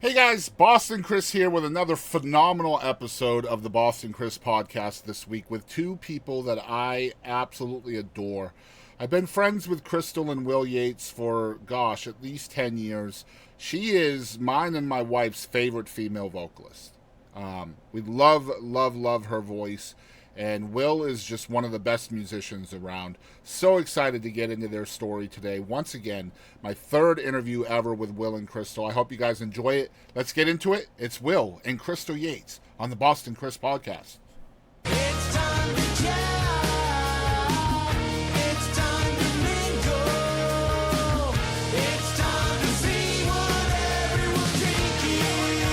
Hey guys, Boston Chris here with another phenomenal episode of the Boston Chris podcast this week with two people that I absolutely adore. I've been friends with Crystal and Will Yates for, gosh, at least 10 years. She is mine and my wife's favorite female vocalist. We love her voice. And Will is just one of the best musicians around. So excited to get into their story today. Once again, my third interview ever with Will and Crystal. I hope you guys enjoy it. Let's get into it. It's Will and Crystal Yates on the Boston Chris podcast. It's time to jam. It's time to mingle. It's time to see what everyone's drinking.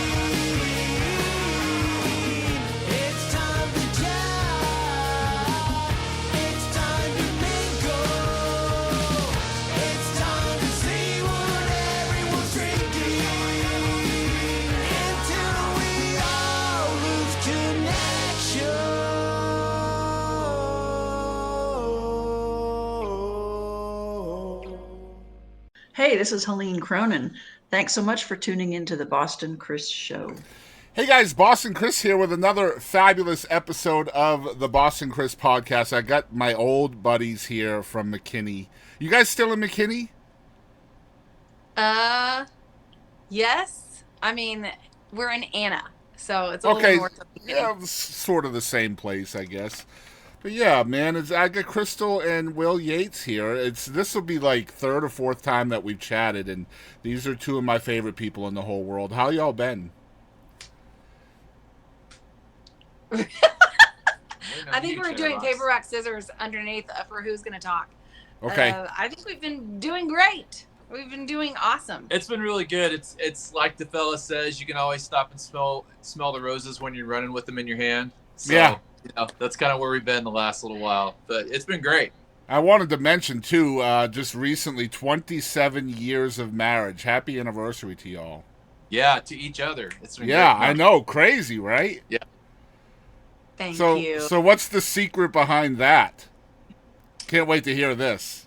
It's time to jam. It's time to mingle. It's time to see what everyone's drinking. Until we all lose connection. Hey, this is Helene Cronin. Thanks so much for tuning into the Boston Chris Show. Hey guys, Boston Chris here with another fabulous episode of the Boston Chris podcast. I got my old buddies here from McKinney. You guys still in McKinney? Yes. I mean, we're in Anna, so it's a little Okay, north of McKinney. yeah, sort of the same place, I guess. But yeah, man, I got Crystal and Will Yates here. This will be like third or fourth time that we've chatted, and these are two of my favorite people in the whole world. How y'all been? I think we're doing paper, rock, scissors underneath for who's going to talk. Okay. I think we've been doing great. We've been doing awesome. It's been really good. It's like the fella says, you can always stop and smell the roses when you're running with them in your hand. So, Yeah. That's kind of where we've been the last little while. But it's been great. I wanted to mention, too, just recently, 27 years of marriage. Happy anniversary to y'all. Yeah, to each other. It's been Yeah, great. I know. Crazy, right? Yeah. Thank So, you. so what's the secret behind that? Can't wait to hear this.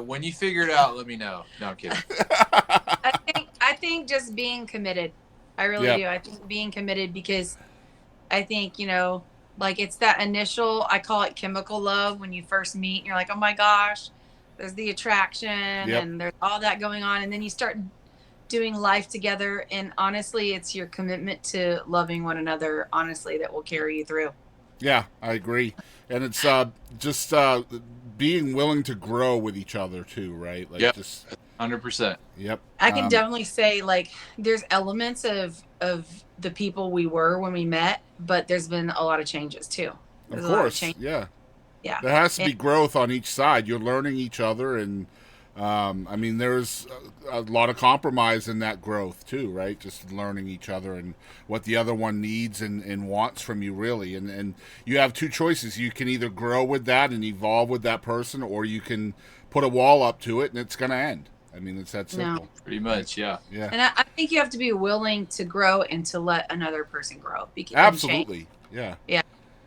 When you figure it out, let me know. No, I'm kidding. I think just being committed. I really Yeah. do. I think being committed because I think, like it's that initial, I call it chemical love when you first meet and you're like, oh my gosh, there's the attraction and there's all that going on. And then you start doing life together. And honestly, it's your commitment to loving one another, honestly, that will carry you through. Yeah, I agree. And it's just being willing to grow with each other, too, right? Like, Yep. just, 100%. yep. I can definitely say like there's elements of the people we were when we met, but there's been a lot of changes too. Of There's a lot course, change. yeah. Yeah. There has to be And- growth on each side. You're learning each other, and I mean, there's a lot of compromise in that growth too, right? Just learning each other and what the other one needs and wants from you, really. And you have two choices. You can either grow with that and evolve with that person, or you can put a wall up to it, and it's going to end. I mean, it's that simple. Pretty much, yeah. Yeah, And I think you have to be willing to grow and to let another person grow. And change. absolutely. Yeah,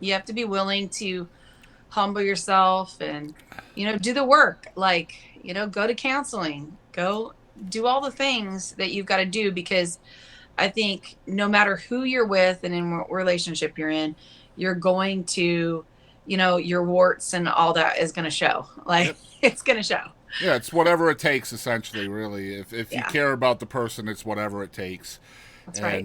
You have to be willing to humble yourself and, do the work. Like, go to counseling, go do all the things that you've got to do because I think no matter who you're with and in what relationship you're in, you're going to, your warts and all that is going to show. Like, it's going to show. yeah. It's whatever it takes, essentially. Really, if you Yeah. care about the person, it's whatever it takes. That's right.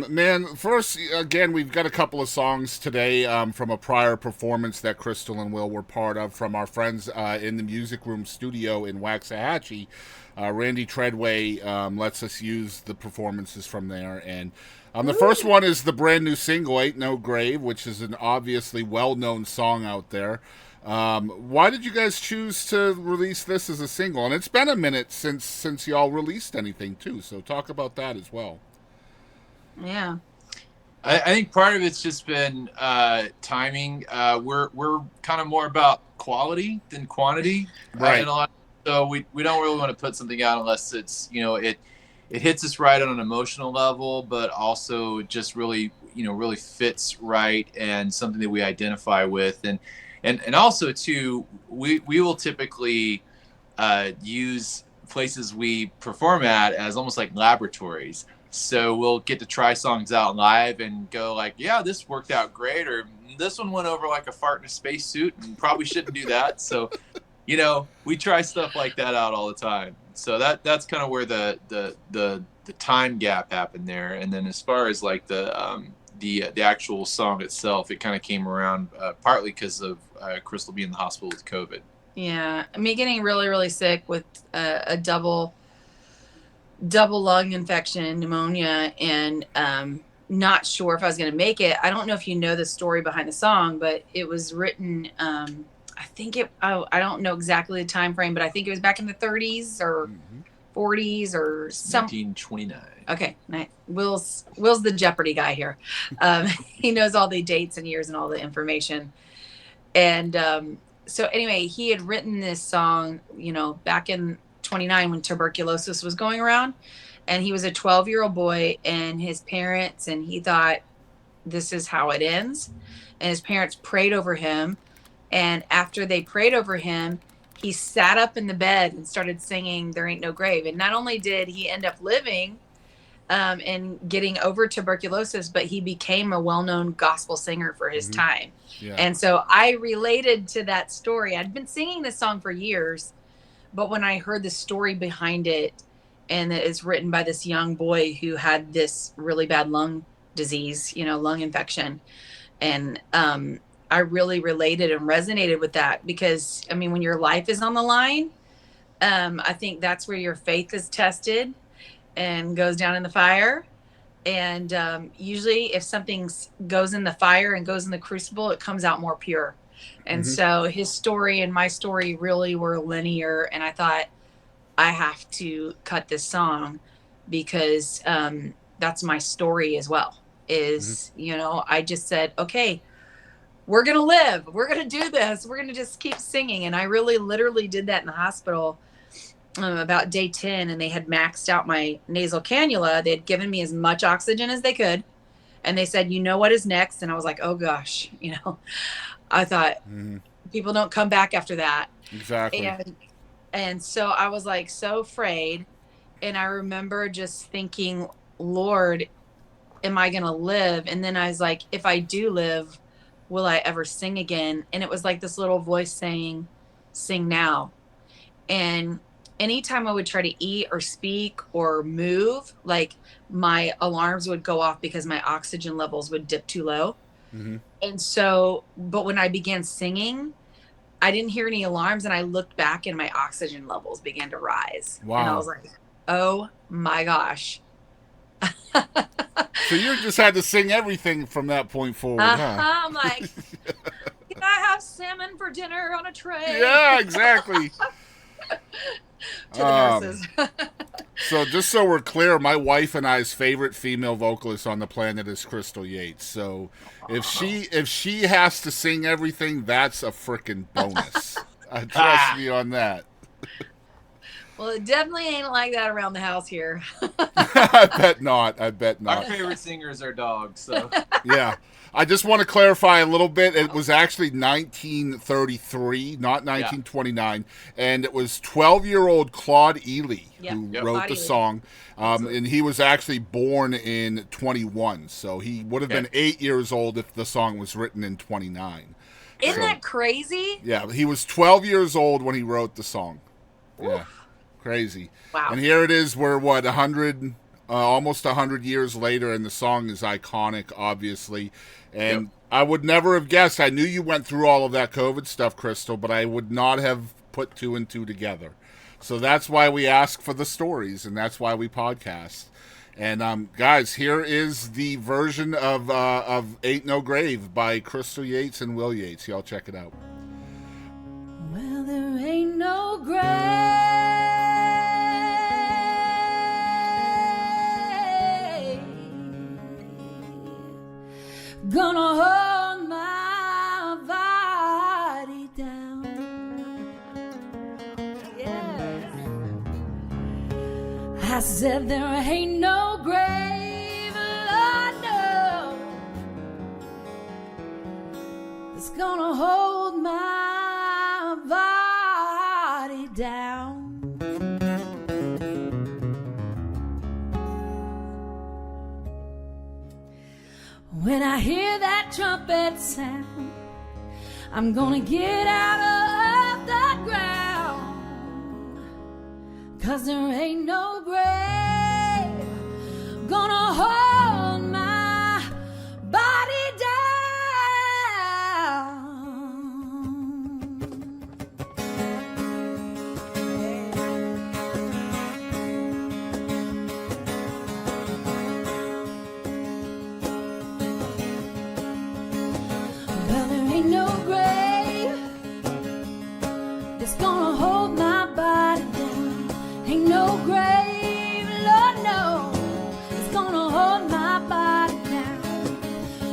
Man, first, again, we've got a couple of songs today from a prior performance that Crystal and Will were part of from our friends in the Music Room studio in Waxahachie. Randy Treadway lets us use the performances from there. And the first one is the brand new single, Ain't No Grave, which is an obviously well-known song out there. Why did you guys choose to release this as a single? And it's been a minute since y'all released anything, too, so talk about that as well. Yeah. I think part of it's just been timing. We're kind of more about quality than quantity, Right. in a lot. So we don't really want to put something out unless it's it hits us right on an emotional level, but also just really really fits right and something that we identify with, and also too we will typically use places we perform at as almost like laboratories. So we'll get to try songs out live and go like, yeah, this worked out great, or this one went over like a fart in a spacesuit and probably shouldn't do that. So, you know, we try stuff like that out all the time. So that's kind of where the time gap happened there. And then as far as like the actual song itself, it kind of came around partly because of Crystal being in the hospital with COVID. Yeah, me getting really, really sick with a double lung infection, pneumonia, and not sure if I was going to make it. I don't know if you know the story behind the song, but it was written. I don't know exactly the time frame, but I think it was back in the 30s or 40s or something. 1929. Okay, nice. Will's the Jeopardy guy here. He knows all the dates and years and all the information. And so anyway, he had written this song, you know, back in 29 when tuberculosis was going around, and he was a 12-year-old boy, and his parents, and he thought this is how it ends. And his parents prayed over him. And after they prayed over him, he sat up in the bed and started singing There Ain't No Grave. And not only did he end up living and getting over tuberculosis, but he became a well-known gospel singer for his time. Yeah. And so I related to that story. I'd been singing this song for years, but when I heard the story behind it, and that it's written by this young boy who had this really bad lung disease, you know, lung infection. And I really related and resonated with that because, I mean, when your life is on the line, I think that's where your faith is tested and goes down in the fire. And usually if something goes in the fire and goes in the crucible, it comes out more pure. And so his story and my story really were linear. And I thought, I have to cut this song because that's my story as well. Is, you know, I just said, okay, we're going to live. We're going to do this. We're going to just keep singing. And I really literally did that in the hospital about day 10. And they had maxed out my nasal cannula. They had given me as much oxygen as they could. And they said, you know what is next? And I was like, oh gosh, you know, I thought people don't come back after that. Exactly. And so I was like so afraid. And I remember just thinking, Lord, am I going to live? And then I was like, if I do live, will I ever sing again? And it was like this little voice saying, sing now. And anytime I would try to eat or speak or move, like my alarms would go off because my oxygen levels would dip too low. And so, but when I began singing, I didn't hear any alarms, and I looked back and my oxygen levels began to rise. Wow. And I was like, oh my gosh. So you just had to sing everything from that point forward, huh? I'm like, can I have salmon for dinner on a tray? Yeah, exactly. To the nurses. So just so we're clear, my wife and I's favorite female vocalist on the planet is Crystal Yates. So if she has to sing everything, that's a freaking bonus. Trust me on that. Well, it definitely ain't like that around the house here. I bet not. Our favorite singers are dogs. So Yeah. I just want to clarify a little bit. It was actually 1933, not 1929. And it was 12-year-old Claude Ely who wrote Claude the Ely. song. And he was actually born in 21. So he would have been 8 years old if the song was written in 29. Isn't that crazy? Yeah, he was 12 years old when he wrote the song. Yeah, crazy. Wow. And here it is, we're, what, 100, almost 100 years later, and the song is iconic, obviously. And I would never have guessed. I knew you went through all of that COVID stuff, Crystal, but I would not have put two and two together. So that's why we ask for the stories, and that's why we podcast. And guys, here is the version of Ain't No Grave by Crystal Yates and Will Yates. Y'all check it out. Well, there ain't no grave gonna hold my body down. Yeah. I said there ain't no grave, Lord, no, that's gonna hold my body down. When I hear that trumpet sound, I'm gonna get out of the ground, 'cause there ain't no grave gonna hold my body down. Well, there ain't no grave that's gonna hold my body down. Ain't no grave, Lord, no, it's gonna hold my body down.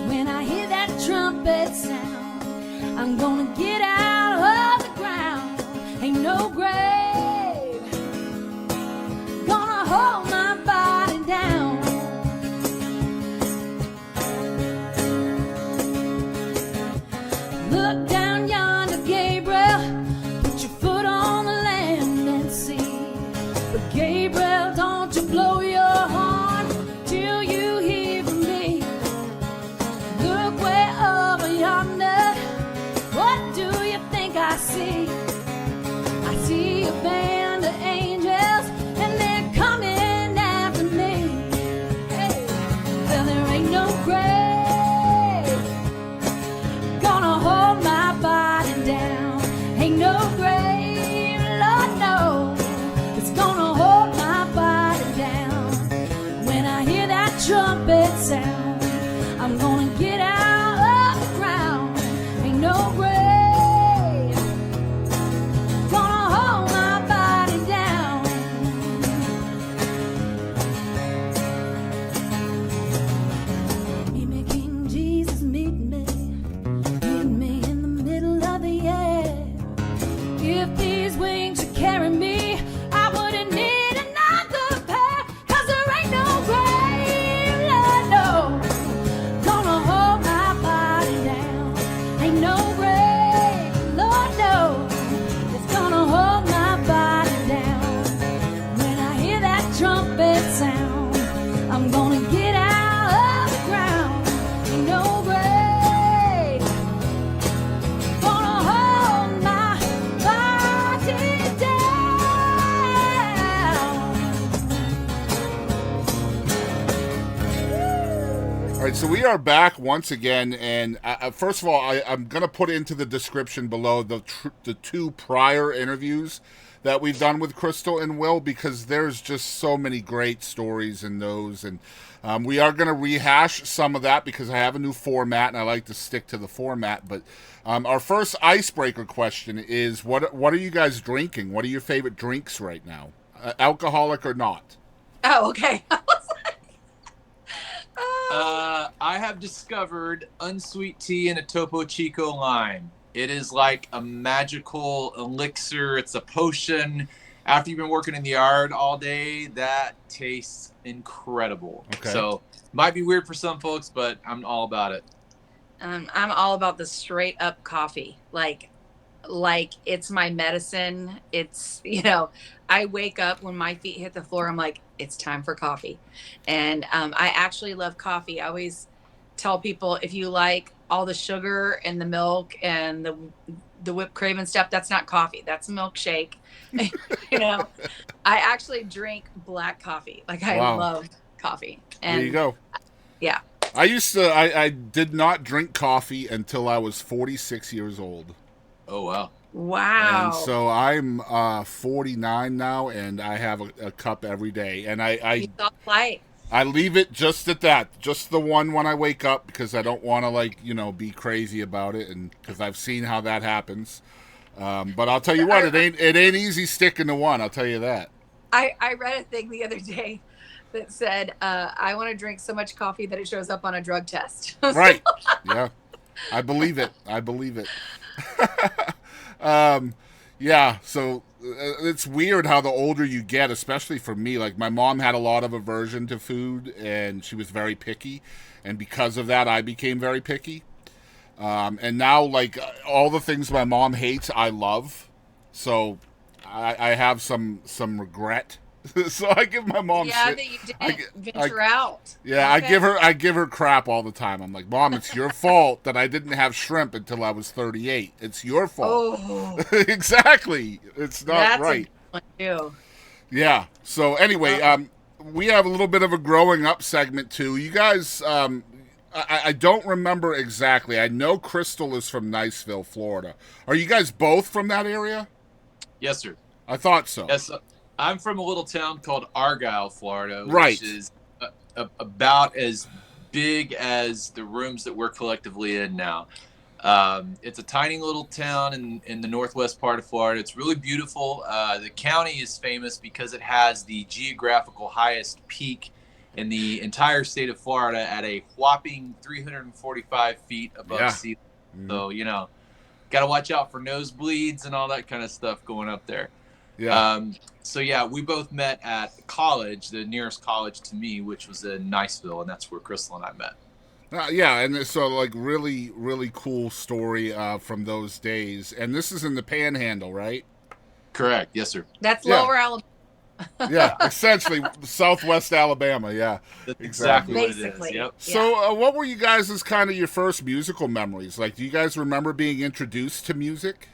When I hear that trumpet sound, I'm gonna get out of the ground. Ain't no grave gonna hold my body down. Look down yonder, Gabriel, put your foot on the land and see. But Gabriel, don't you blow your horn till you hear from me. Look way over yonder, what do you think I see? I see a band of angels and they're coming after me. Hey, well, there ain't no grave gonna hold my body down. Ain't no grave, Lord, no, it's gonna hold my body down. When I hear that trumpet sound, I'm gonna get out of the ground. Ain't no grave gonna hold my body down. Meet me, King Jesus, meet me. Meet me in the middle of the air. If these wings should carry me, I wouldn't need another pair. 'Cause there ain't no grave, Lord, no, gonna hold my body down. Ain't no grave, Lord, no, it's gonna hold my body down. When I hear that trumpet sound, I'm gonna get out of the ground. Ain't no grave gonna hold my body down. All right, so we are back once again, and first of all, I'm going to put into the description below the two prior interviews that we've done with Crystal and Will, because there's just so many great stories in those, and we are going to rehash some of that because I have a new format, and I like to stick to the format. But our first icebreaker question is, what are you guys drinking? What are your favorite drinks right now, alcoholic or not? Oh, okay. I was like, I have discovered unsweet tea and a Topo Chico lime. It is like a magical elixir. It's a potion. After you've been working in the yard all day, that tastes incredible. Okay. So might be weird for some folks, but I'm all about it. I'm all about the straight up coffee. Like it's my medicine. It's, I wake up when my feet hit the floor. I'm like, it's time for coffee. And I actually love coffee. I always tell people, if you like all the sugar and the milk and the whipped cream and stuff, that's not coffee. That's a milkshake. I actually drink black coffee. Like, I love coffee. And there you go. Yeah. I did not drink coffee until I was 46 years old. Oh, wow. Wow. And so I'm 49 now, and I have a cup every day. And You saw light. I leave it just at that, just the one when I wake up, because I don't want to be crazy about it, and because I've seen how that happens. But I'll tell you what, it ain't easy sticking to one. I'll tell you that. I read a thing the other day that said, I want to drink so much coffee that it shows up on a drug test. Right. Yeah. I believe it. Yeah, so it's weird how the older you get, especially for me. Like, my mom had a lot of aversion to food, and she was very picky, and because of that, I became very picky. And now, like, all the things my mom hates, I love. So I have some regret So I give my mom Yeah, shit. that you I, didn't gi- venture out. yeah, Okay. I give her crap all the time. I'm like, Mom, it's your fault that I didn't have shrimp until I was 38. It's your fault. Oh, Exactly. It's not that's a right. good one too. Yeah. So anyway, Oh. we have a little bit of a growing up segment too. You guys, I don't remember exactly. I know Crystal is from Niceville, Florida. Are you guys both from that area? Yes, sir. I thought so. Yes, I'm from a little town called Argyle, Florida, Right. which is about as big as the rooms that we're collectively in now. It's a tiny little town in the northwest part of Florida. It's really beautiful. The county is famous because it has the geographical highest peak in the entire state of Florida at a whopping 345 feet above sea level. Mhm. So, got to watch out for nosebleeds and all that kind of stuff going up there. Yeah. So yeah, we both met at college, the nearest college to me, which was in Niceville, and that's where Crystal and I met. Yeah, and so like really, really cool story from those days. And this is in the Panhandle, right? Correct. Yes, sir. That's Yeah. Lower Alabama. Yeah, essentially Southwest Alabama. Yeah, That's exactly what it Basically. is. Yep. So, what were you guys' kind of your first musical memories? Like, do you guys remember being introduced to music?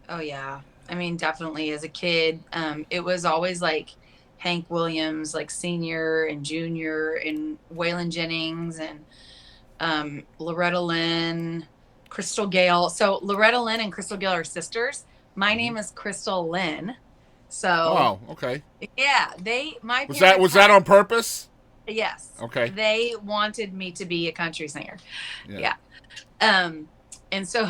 Oh yeah. I mean, definitely as a kid, it was always like Hank Williams, like senior and junior, and Waylon Jennings and Loretta Lynn, Crystal Gale. So Loretta Lynn and Crystal Gale are sisters. My name is Crystal Lynn. So Oh, okay. yeah, my Was parents that had- on purpose? Yes. Okay. They wanted me to be a country singer. Yeah. And so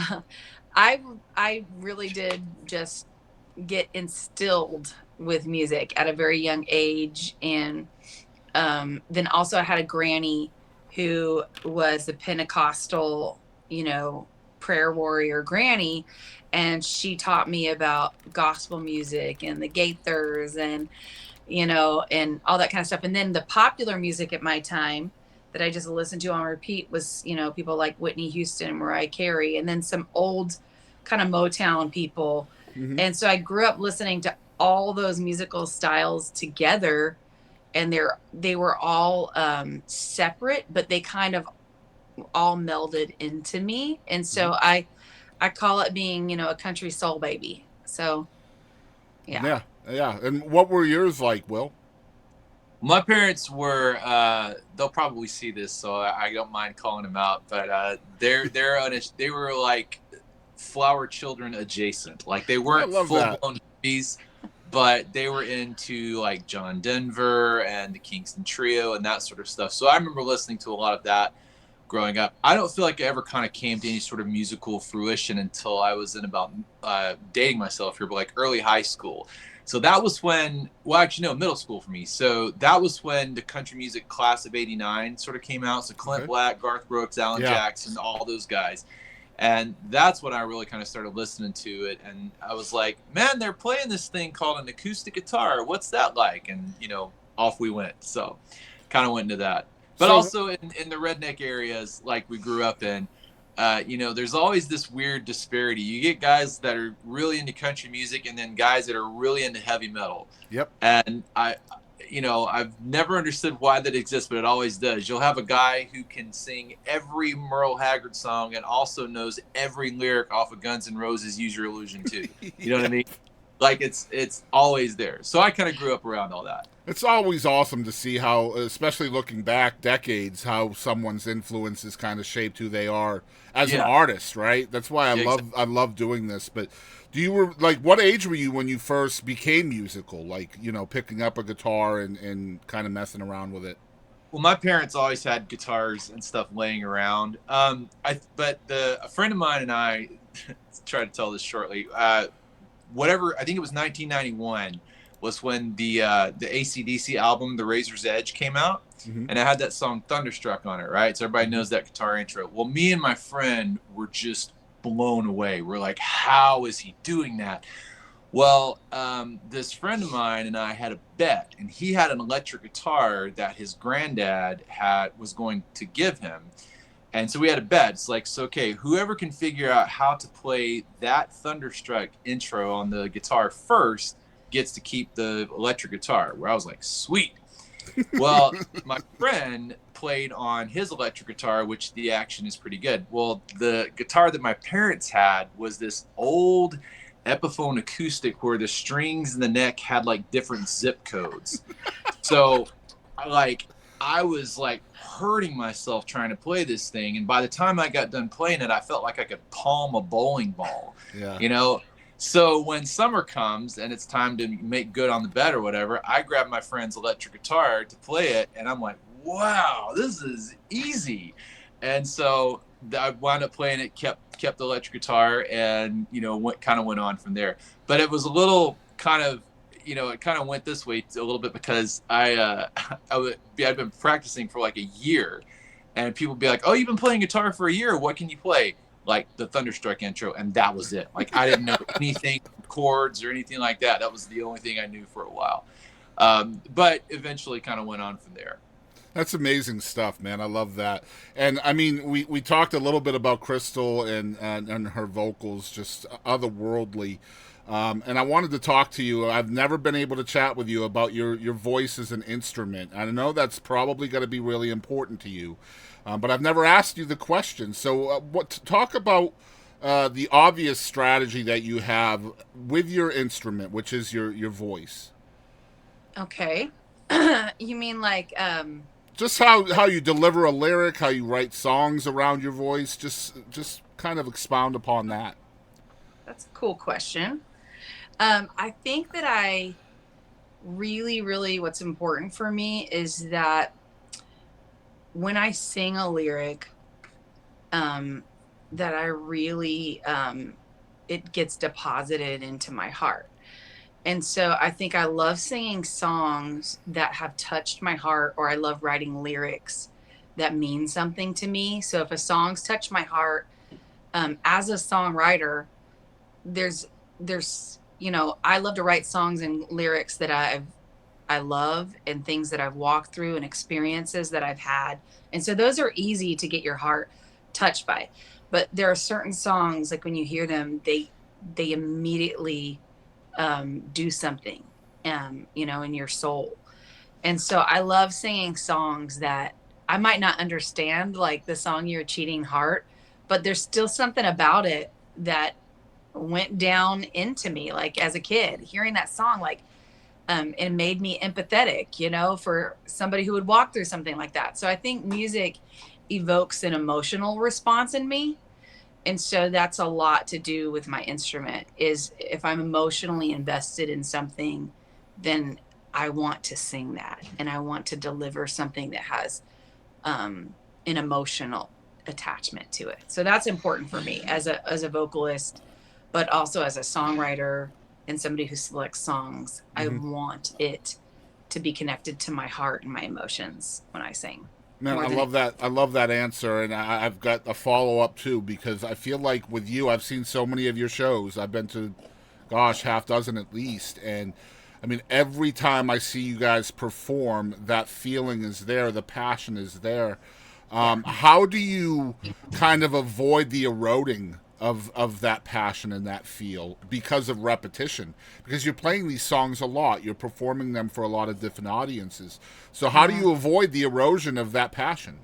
I really did just get instilled with music at a very young age. And then also I had a granny who was a Pentecostal, prayer warrior granny. And she taught me about gospel music and the Gaithers and, and all that kind of stuff. And then the popular music at my time that I just listened to on repeat was, people like Whitney Houston, Mariah Carey, and then some old kind of Motown people. Mm-hmm. And so I grew up listening to all those musical styles together, and they were all separate, but they kind of all melded into me. And so I call it being, a country soul baby. So, yeah. Yeah. And what were yours like, Will? My parents were, they'll probably see this, so I don't mind calling them out, but they were like flower children adjacent. Like they weren't full-blown hippies, but they were into like John Denver and the Kingston Trio and that sort of stuff. So I remember listening to a lot of that growing up. I don't feel like I ever kind of came to any sort of musical fruition until I was in about dating myself here, but like early high school. So that was when, middle school for me. So that was when the country music class of '89 sort of came out. So Clint Black, Garth Brooks, Alan Jackson, all those guys. And that's when I really kind of started listening to it. And I was like, man, they're playing this thing called an acoustic guitar. What's that like? And, off we went. So kind of went into that. But also in the redneck areas like we grew up in, there's always this weird disparity. You get guys that are really into country music and then guys that are really into heavy metal. Yep. And I've never understood why that exists, but it always does. You'll have a guy who can sing every Merle Haggard song and also knows every lyric off of Guns N' Roses' Use Your Illusion 2. You know what I mean? Like it's always there. So I kind of grew up around all that. It's always awesome to see how, especially looking back decades, how someone's influences kind of shaped who they are as an artist, right? That's why I love doing this. But what age were you when you first became musical? Like, picking up a guitar and kind of messing around with it? Well, my parents always had guitars and stuff laying around. A friend of mine and I try to tell this shortly. I think it was 1991 was when the AC/DC album The Razor's Edge came out, and it had that song Thunderstruck on it, right? So everybody knows that guitar intro. Well, me and my friend were just blown away. We're like, how is he doing that? Well, this friend of mine and I had a bet, and he had an electric guitar that his granddad was going to give him. And so we had a bet. It's like, okay, whoever can figure out how to play that Thunderstruck intro on the guitar first gets to keep the electric guitar, where I was like, sweet. Well, my friend played on his electric guitar, which the action is pretty good. Well, the guitar that my parents had was this old Epiphone acoustic where the strings and the neck had like different zip codes. So I was like hurting myself trying to play this thing. And by the time I got done playing it, I felt like I could palm a bowling ball, you know? So when summer comes and it's time to make good on the bed or whatever, I grab my friend's electric guitar to play it. And I'm like, wow, this is easy. And so I wound up playing it, kept the electric guitar, and, you know, went on from there. But it was a little kind of, you know, it kind of went this way a little bit because I'd been practicing for like a year, and people would be like, oh, you've been playing guitar for a year. What can you play? Like the Thunderstruck intro, and that was it. Like I didn't know anything, chords or anything like that. That was the only thing I knew for a while. But eventually kind of went on from there. That's amazing stuff, man. I love that. And I mean, we talked a little bit about Crystal and her vocals, just otherworldly. And I wanted to talk to you. I've never been able to chat with you about your voice as an instrument. I know that's probably going to be really important to you, but I've never asked you the question. So talk about the obvious strategy that you have with your instrument, which is your voice. Okay. You mean like... Just how you deliver a lyric, how you write songs around your voice. Just kind of expound upon that. That's a cool question. I think that I really, what's important for me is that when I sing a lyric, that I really, it gets deposited into my heart. And so I think I love singing songs that have touched my heart, or I love writing lyrics that mean something to me. So if a song's touched my heart, as a songwriter, there's, you know, I love to write songs and lyrics that I love, and things that I've walked through and experiences that I've had. And so those are easy to get your heart touched by. But there are certain songs, like when you hear them, they immediately do something, you know, in your soul. And so I love singing songs that I might not understand, like the song Your Cheating Heart, but there's still something about it that went down into me, like as a kid, hearing that song, like, it made me empathetic, you know, for somebody who would walk through something like that. So I think music evokes an emotional response in me. And so that's a lot to do with my instrument. Is if I'm emotionally invested in something, then I want to sing that, and I want to deliver something that has an emotional attachment to it. So that's important for me as a vocalist, but also as a songwriter and somebody who selects songs. Mm-hmm. I want it to be connected to my heart and my emotions when I sing. Man, I love that. I love that answer, and I've got a follow-up too, because I feel like with you, I've seen so many of your shows. I've been to, gosh, half dozen at least, and I mean, every time I see you guys perform, that feeling is there, the passion is there. How do you kind of avoid the eroding of that passion and that feel because of repetition? Because you're playing these songs a lot, you're performing them for a lot of different audiences. So how do you avoid the erosion of that passion?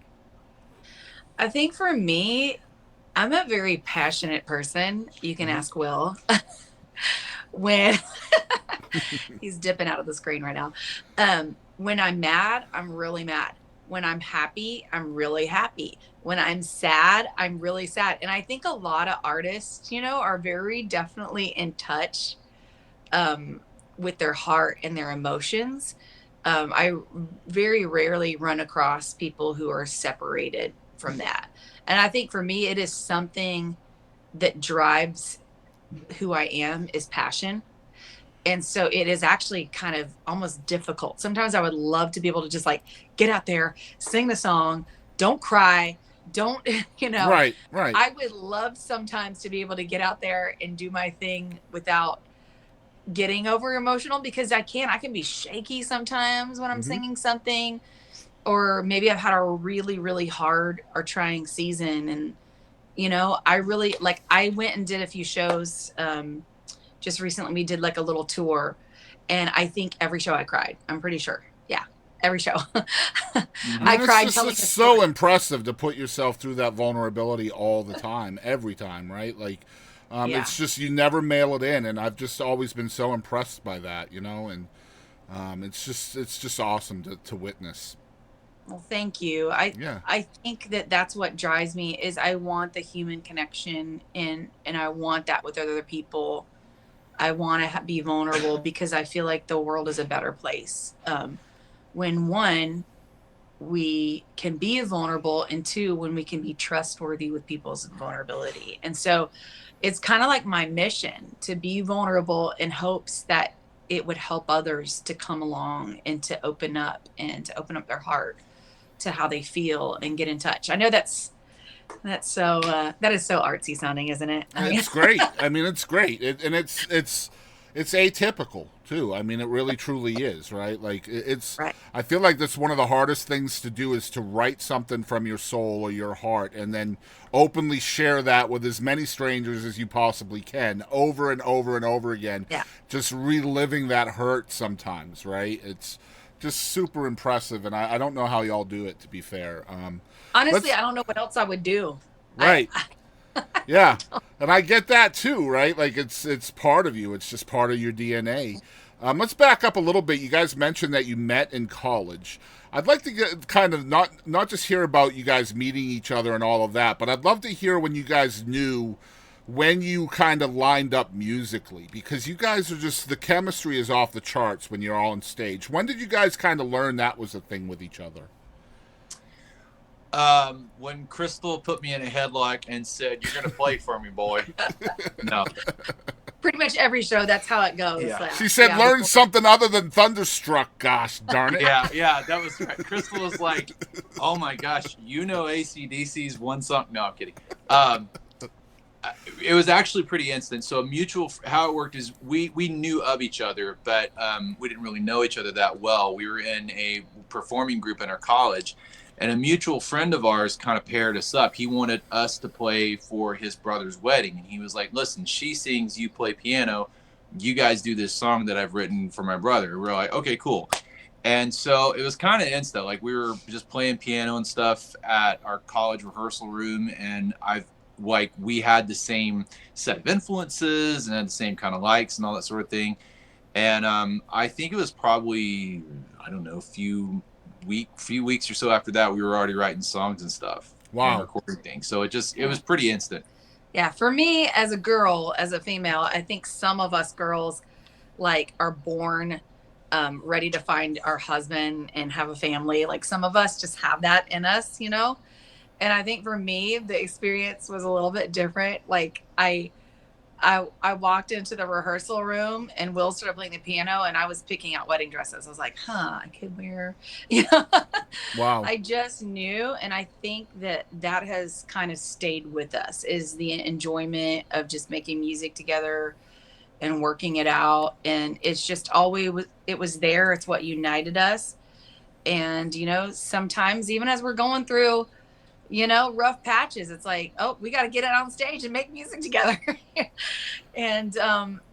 I think for me, I'm a very passionate person. You can ask Will. When he's dipping out of the screen right now. When I'm mad, I'm really mad. When I'm happy, I'm really happy. When I'm sad, I'm really sad. And I think a lot of artists, you know, are very definitely in touch with their heart and their emotions. I very rarely run across people who are separated from that. And I think for me, it is something that drives who I am, is passion. And so it is actually kind of almost difficult. Sometimes I would love to be able to just like get out there, sing the song, don't cry, don't, you know. Right. I would love sometimes to be able to get out there and do my thing without getting over emotional, because I can be shaky sometimes when I'm singing something, or maybe I've had a really, really hard or trying season. And, you know, I really like, I went and did a few shows, just recently. We did like a little tour, And I think every show I cried. I'm pretty sure. Yeah, every show. Mm-hmm. I cried. It's so impressive to put yourself through that vulnerability all the time, every time, right? Like, Yeah. it's just you never mail it in, and I've just always been so impressed by that, you know. And it's just awesome to witness. Well, thank you. Yeah. I think that's what drives me is I want the human connection and I want that with other people. I want to be vulnerable because I feel like the world is a better place. When one, we can be vulnerable, and two, when we can be trustworthy with people's vulnerability. And so it's kind of like my mission to be vulnerable in hopes that it would help others to come along and to open up their heart to how they feel and get in touch. I know that is so artsy sounding, isn't it? I mean, It's great. I mean, it's great. It's atypical too. I mean, it really truly is, right? Like it's right. I feel like that's one of the hardest things to do is to write something from your soul or your heart and then openly share that with as many strangers as you possibly can over and over and over again. Yeah. Just reliving that hurt sometimes, right? It's just super impressive, and I don't know how y'all do it, to be fair. Honestly, I don't know what else I would do. Right. Yeah. And I get that too, right? Like it's part of you. It's just part of your DNA. Let's back up a little bit. You guys mentioned that you met in college. I'd like to get kind of not just hear about you guys meeting each other and all of that, but I'd love to hear when you guys knew when you kind of lined up musically, because you guys are just, the chemistry is off the charts when you're all on stage. When did you guys kind of learn that was a thing with each other? When Crystal put me in a headlock and said, "You're going to play for me, boy." No. Pretty much every show, that's how it goes. Yeah. Like, She said, yeah, learn something other than Thunderstruck. Gosh darn it. Yeah, that was right. Crystal was like, "Oh my gosh, you know AC/DC's one song." No, I'm kidding. It was actually pretty instant. So how it worked is we knew of each other, but we didn't really know each other that well. We were in a performing group in our college, and a mutual friend of ours kind of paired us up. He wanted us to play for his brother's wedding, and he was like, "Listen, she sings, you play piano. You guys do this song that I've written for my brother." We're like, "Okay, cool." And so it was kind of instant. Like, we were just playing piano and stuff at our college rehearsal room, and we had the same set of influences and had the same kind of likes and all that sort of thing. And I think it was probably, I don't know, a few weeks or so after that, we were already writing songs and stuff. Wow. And recording things. So it was pretty instant. Yeah, for me as a girl, as a female, I think some of us girls like are born ready to find our husband and have a family. Like, some of us just have that in us, you know? And I think for me, the experience was a little bit different. Like, I walked into the rehearsal room and Will started playing the piano and I was picking out wedding dresses. I was like, I could wear, you know. Wow. I just knew. And I think that has kind of stayed with us, is the enjoyment of just making music together and working it out. And it's just always, it was there. It's what united us. And, you know, sometimes even as we're going through, you know, rough patches, it's like, oh, we got to get it on stage and make music together. And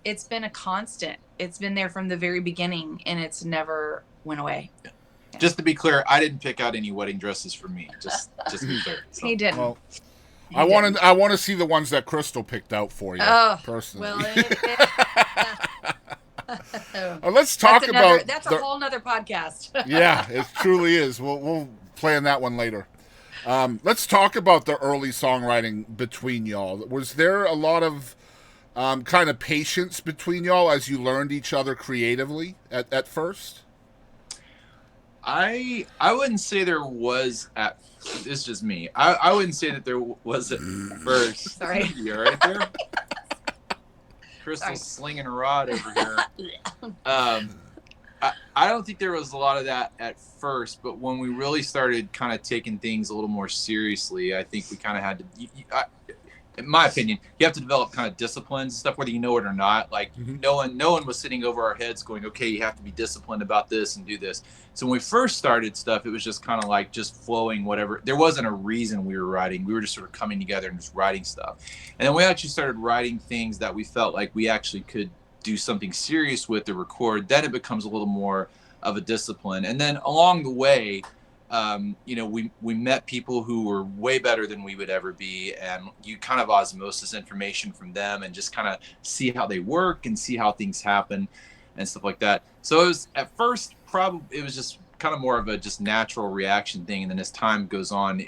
it's been a constant. It's been there from the very beginning, and it's never went away. Yeah. Just to be clear, I didn't pick out any wedding dresses for me. Just to be clear. So. He didn't. Well, I want to see the ones that Crystal picked out for you, personally. Well, let's talk about that's a whole nother podcast. Yeah, it truly is. We'll plan that one later. Let's talk about the early songwriting between y'all. Was there a lot of kind of patience between y'all as you learned each other creatively at first? I wouldn't say there was it's just me. I wouldn't say that there was at first. Sorry. You're right there. Crystal's slinging a rod over here. I don't think there was a lot of that at first, but when we really started kind of taking things a little more seriously, I think we kind of had to, in my opinion, you have to develop kind of disciplines and stuff, whether you know it or not. Like, no one was sitting over our heads going, okay, you have to be disciplined about this and do this. So when we first started stuff, it was just kind of like just flowing, whatever. There wasn't a reason we were writing. We were just sort of coming together and just writing stuff. And then we actually started writing things that we felt like we actually could do something serious with or record, then it becomes a little more of a discipline. And then along the way, we met people who were way better than we would ever be, and you kind of osmosis information from them and just kind of see how they work and see how things happen and stuff like that. So it was at first it was just kind of more of a just natural reaction thing, and then as time goes on,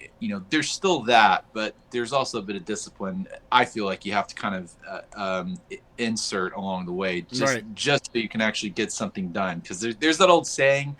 there's still that, but there's also a bit of discipline I feel like you have to kind of insert along the way, just so you can actually get something done, because there's that old saying,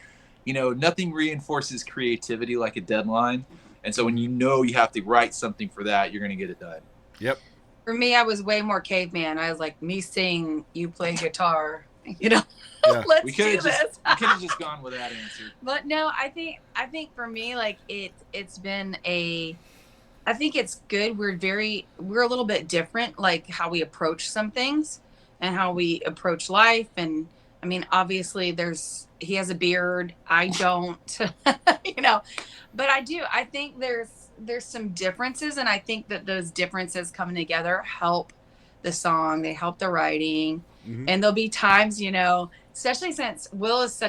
nothing reinforces creativity like a deadline. And so when you have to write something for that, you're going to get it done. Yep. For me, I was way more caveman. I was like, me sing, you play guitar, Yeah. let's We do could this. have just gone with that answer. But no, I think for me, like it's been I think it's good. We're a little bit different, like how we approach some things and how we approach life. And I mean, obviously he has a beard. I don't, but I do. I think there's some differences. And I think that those differences coming together help the song. They help the writing. Mm-hmm. And there'll be times, especially since Will is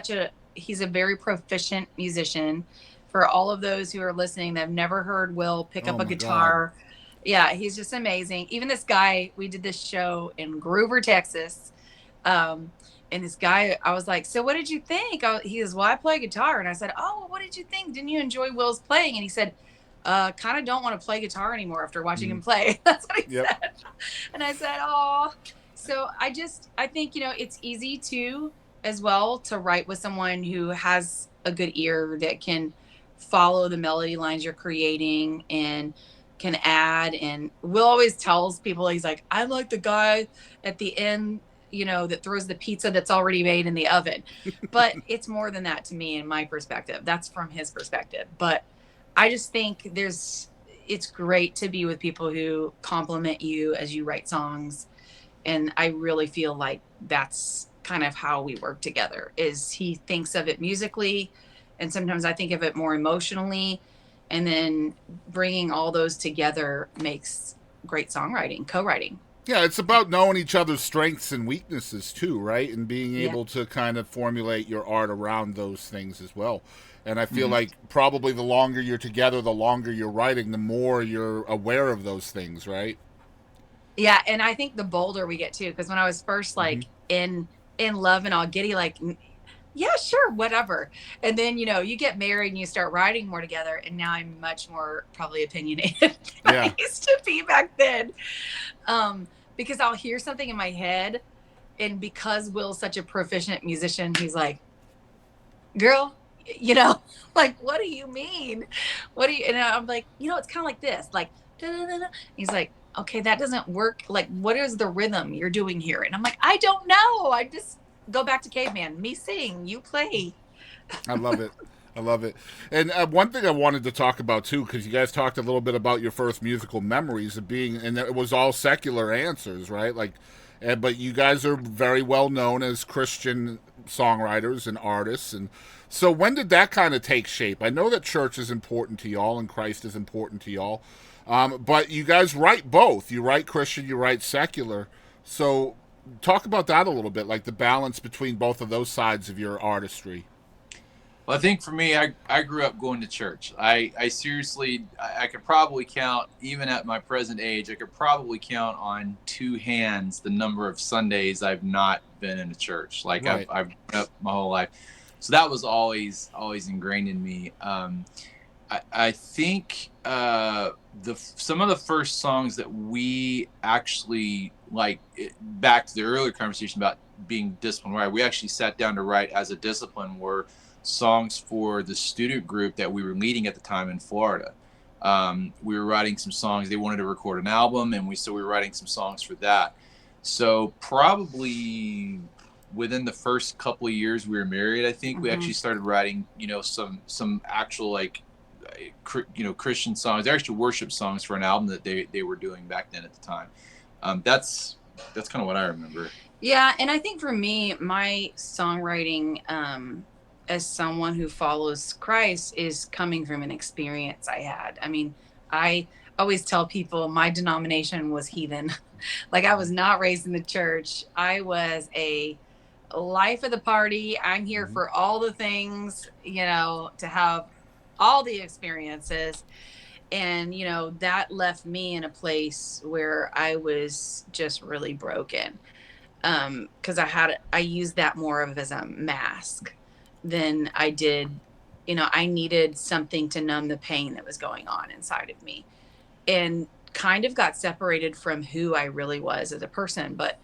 he's a very proficient musician. For all of those who are listening that have never heard Will pick up a guitar. God. Yeah, he's just amazing. Even this guy, we did this show in Groover, Texas. And this guy, I was like, so what did you think? He goes, well, I play guitar. And I said, oh, well, what did you think? Didn't you enjoy Will's playing? And he said, kind of don't want to play guitar anymore after watching him play. That's what he said. And I said, oh. So I think, it's easy as well to write with someone who has a good ear that can follow the melody lines you're creating and can add. And Will always tells people, he's like, I like the guy at the end, that throws the pizza that's already made in the oven. But it's more than that to me, in my perspective. That's from his perspective. But I just think it's great to be with people who compliment you as you write songs. And I really feel like that's kind of how we work together, is he thinks of it musically, and sometimes I think of it more emotionally, and then bringing all those together makes great songwriting, co-writing. Yeah, it's about knowing each other's strengths and weaknesses too, right? And being able to kind of formulate your art around those things as well. And I feel like probably the longer you're together, the longer you're writing, the more you're aware of those things, right? Yeah, and I think the bolder we get too, because when I was first in love and all giddy, like, yeah, sure, whatever. And then, you get married and you start writing more together. And now I'm much more probably opinionated than I used to be back then. Because I'll hear something in my head. And because Will's such a proficient musician, he's like, girl, like, what do you mean? And I'm like, it's kind of like this, like, da-da-da-da. He's like, okay, that doesn't work. Like, what is the rhythm you're doing here? And I'm like, I don't know. I just go back to caveman. Me sing, you play. I love it. I love it. And one thing I wanted to talk about too, because you guys talked a little bit about your first musical memories of being, and it was all secular answers, right? Like, but you guys are very well known as Christian songwriters and artists. And so when did that kind of take shape? I know that church is important to y'all and Christ is important to y'all. But you guys write both. You write Christian, you write secular. So talk about that a little bit, like the balance between both of those sides of your artistry. Well, I think for me, I grew up going to church. I seriously, I could probably count, even at my present age, I could probably count on two hands the number of Sundays I've not been in a church. Like right. I've grown up my whole life. So that was always ingrained in me. I think some of the first songs that we actually, like, back to the earlier conversation about being disciplined, right? We actually sat down to write as a discipline were songs for the student group that we were leading at the time in Florida. We were writing some songs. They wanted to record an album, and we were writing some songs for that. So probably within the first couple of years we were married, I think we actually started writing, some actual, like, Christian songs. They're actually worship songs for an album that they were doing back then at the time. That's kind of what I remember. Yeah, and I think for me, my songwriting, as someone who follows Christ, is coming from an experience I had. I mean, I always tell people my denomination was heathen. Like, I was not raised in the church. I was a life of the party. I'm here for all the things, to have all the experiences. And, that left me in a place where I was just really broken. Because I used that more of as a mask than I did. I needed something to numb the pain that was going on inside of me, and kind of got separated from who I really was as a person. But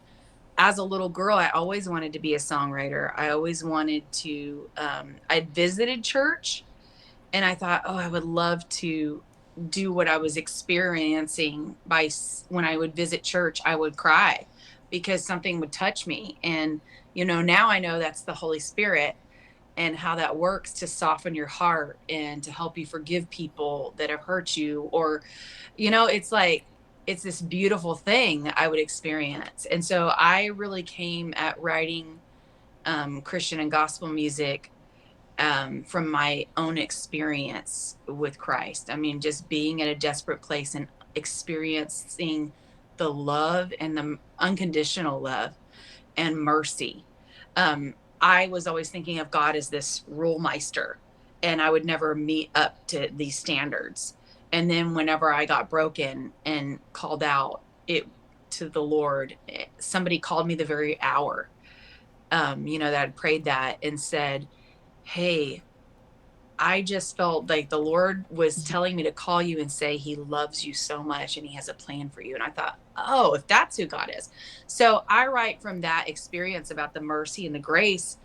as a little girl, I always wanted to be a songwriter. I always wanted to, I visited church, and I thought, oh, I would love to do what I was experiencing when I would visit church. I would cry because something would touch me. And, now I know that's the Holy Spirit and how that works to soften your heart and to help you forgive people that have hurt you. Or, it's like, it's this beautiful thing that I would experience. And so I really came at writing Christian and gospel music from my own experience with Christ. I mean, just being in a desperate place and experiencing the love and the unconditional love and mercy. I was always thinking of God as this rule meister, and I would never meet up to these standards. And then whenever I got broken and called out to the Lord, somebody called me the very hour, that I'd prayed that and said, hey, I just felt like the Lord was telling me to call you and say he loves you so much and he has a plan for you. And I thought, oh, if that's who God is. So I write from that experience about the mercy and the grace,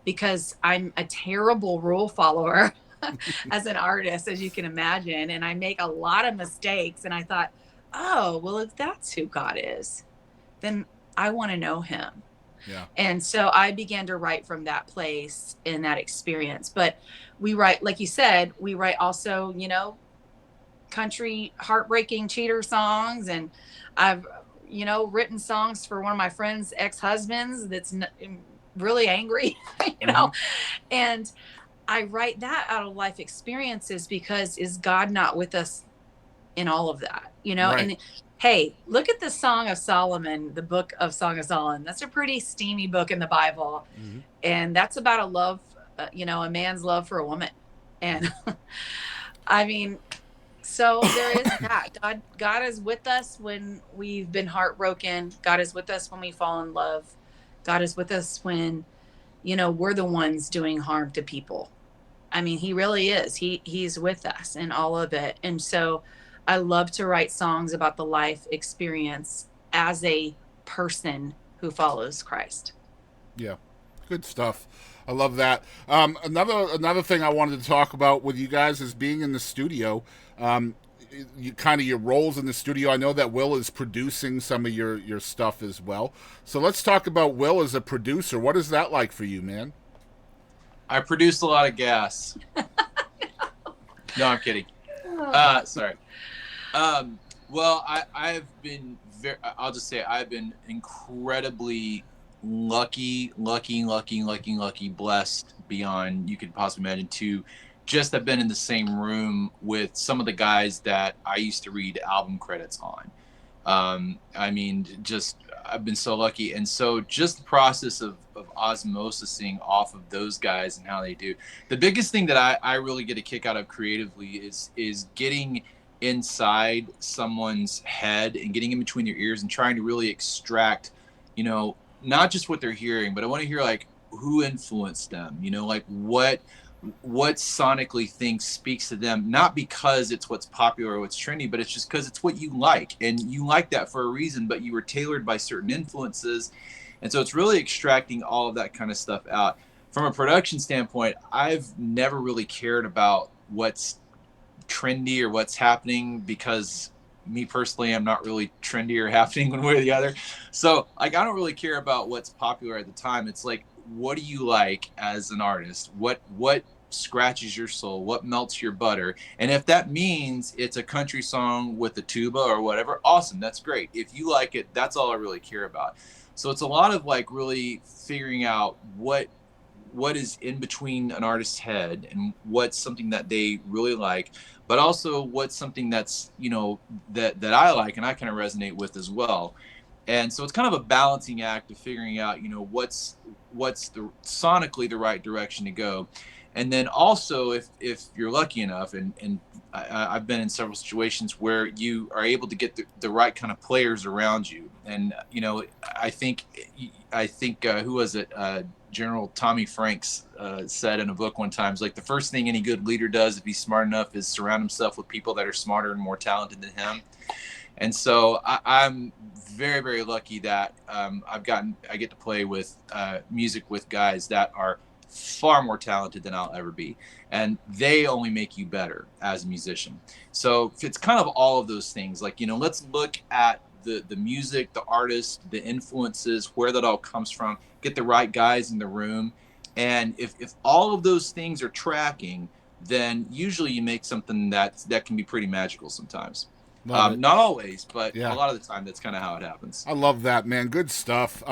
because I'm a terrible rule follower as an artist, as you can imagine. And I make a lot of mistakes. And I thought, oh, well, if that's who God is, then I want to know him. Yeah. And so I began to write from that place in that experience. But we write, like you said, we write also, country heartbreaking cheater songs. And I've, written songs for one of my friend's ex-husbands that's really angry, and I write that out of life experiences, because is God not with us in all of that, Right. And hey, look at the Song of Solomon, the book of Song of Solomon. That's a pretty steamy book in the Bible. And that's about a love, a man's love for a woman. And I mean, so there is that. God is with us when we've been heartbroken. God is with us when we fall in love. God is with us when, we're the ones doing harm to people. I mean, he really is. He's with us in all of it. And so I love to write songs about the life experience as a person who follows Christ. Yeah, good stuff. I love that. Another thing I wanted to talk about with you guys is being in the studio. Your roles in the studio. I know that Will is producing some of your stuff as well. So let's talk about Will as a producer. What is that like for you, man? I produced a lot of gas. No, I'm kidding. Sorry. Well, I've been I'll just say I've been incredibly lucky, blessed beyond you could possibly imagine, to just have been in the same room with some of the guys that I used to read album credits on. I mean, just I've been so lucky. And so just the process of osmosising off of those guys and how they do. The biggest thing that I really get a kick out of creatively is getting inside someone's head and getting in between their ears and trying to really extract, not just what they're hearing, but I want to hear like who influenced them, like what sonically things speaks to them, not because it's what's popular or what's trendy, but it's just because it's what you like, and you like that for a reason, but you were tailored by certain influences. And so it's really extracting all of that kind of stuff out. From a production standpoint, I've never really cared about what's trendy or what's happening, because me personally, I'm not really trendy or happening one way or the other. So like, I don't really care about what's popular at the time. It's like, what do you like as an artist? What scratches your soul? What melts your butter? And if that means it's a country song with a tuba or whatever, awesome, that's great. If you like it, that's all I really care about. So it's a lot of like really figuring out what what is in between an artist's head and what's something that they really like, but also what's something that's, that I like and I kind of resonate with as well. And so it's kind of a balancing act of figuring out, what's the sonically the right direction to go. And then also if you're lucky enough, and I've been in several situations where you are able to get the right kind of players around you. And, I think who was it? General Tommy Franks said in a book one time, like the first thing any good leader does if he's smart enough is surround himself with people that are smarter and more talented than him. And so I'm very, very lucky that I get to play with music with guys that are far more talented than I'll ever be, and they only make you better as a musician. So it's kind of all of those things. Like, let's look at the music, the artists, the influences, where that all comes from, get the right guys in the room. And if all of those things are tracking, then usually you make something that can be pretty magical sometimes. Not always, but a lot of the time that's kind of how it happens. I love that, man. Good stuff.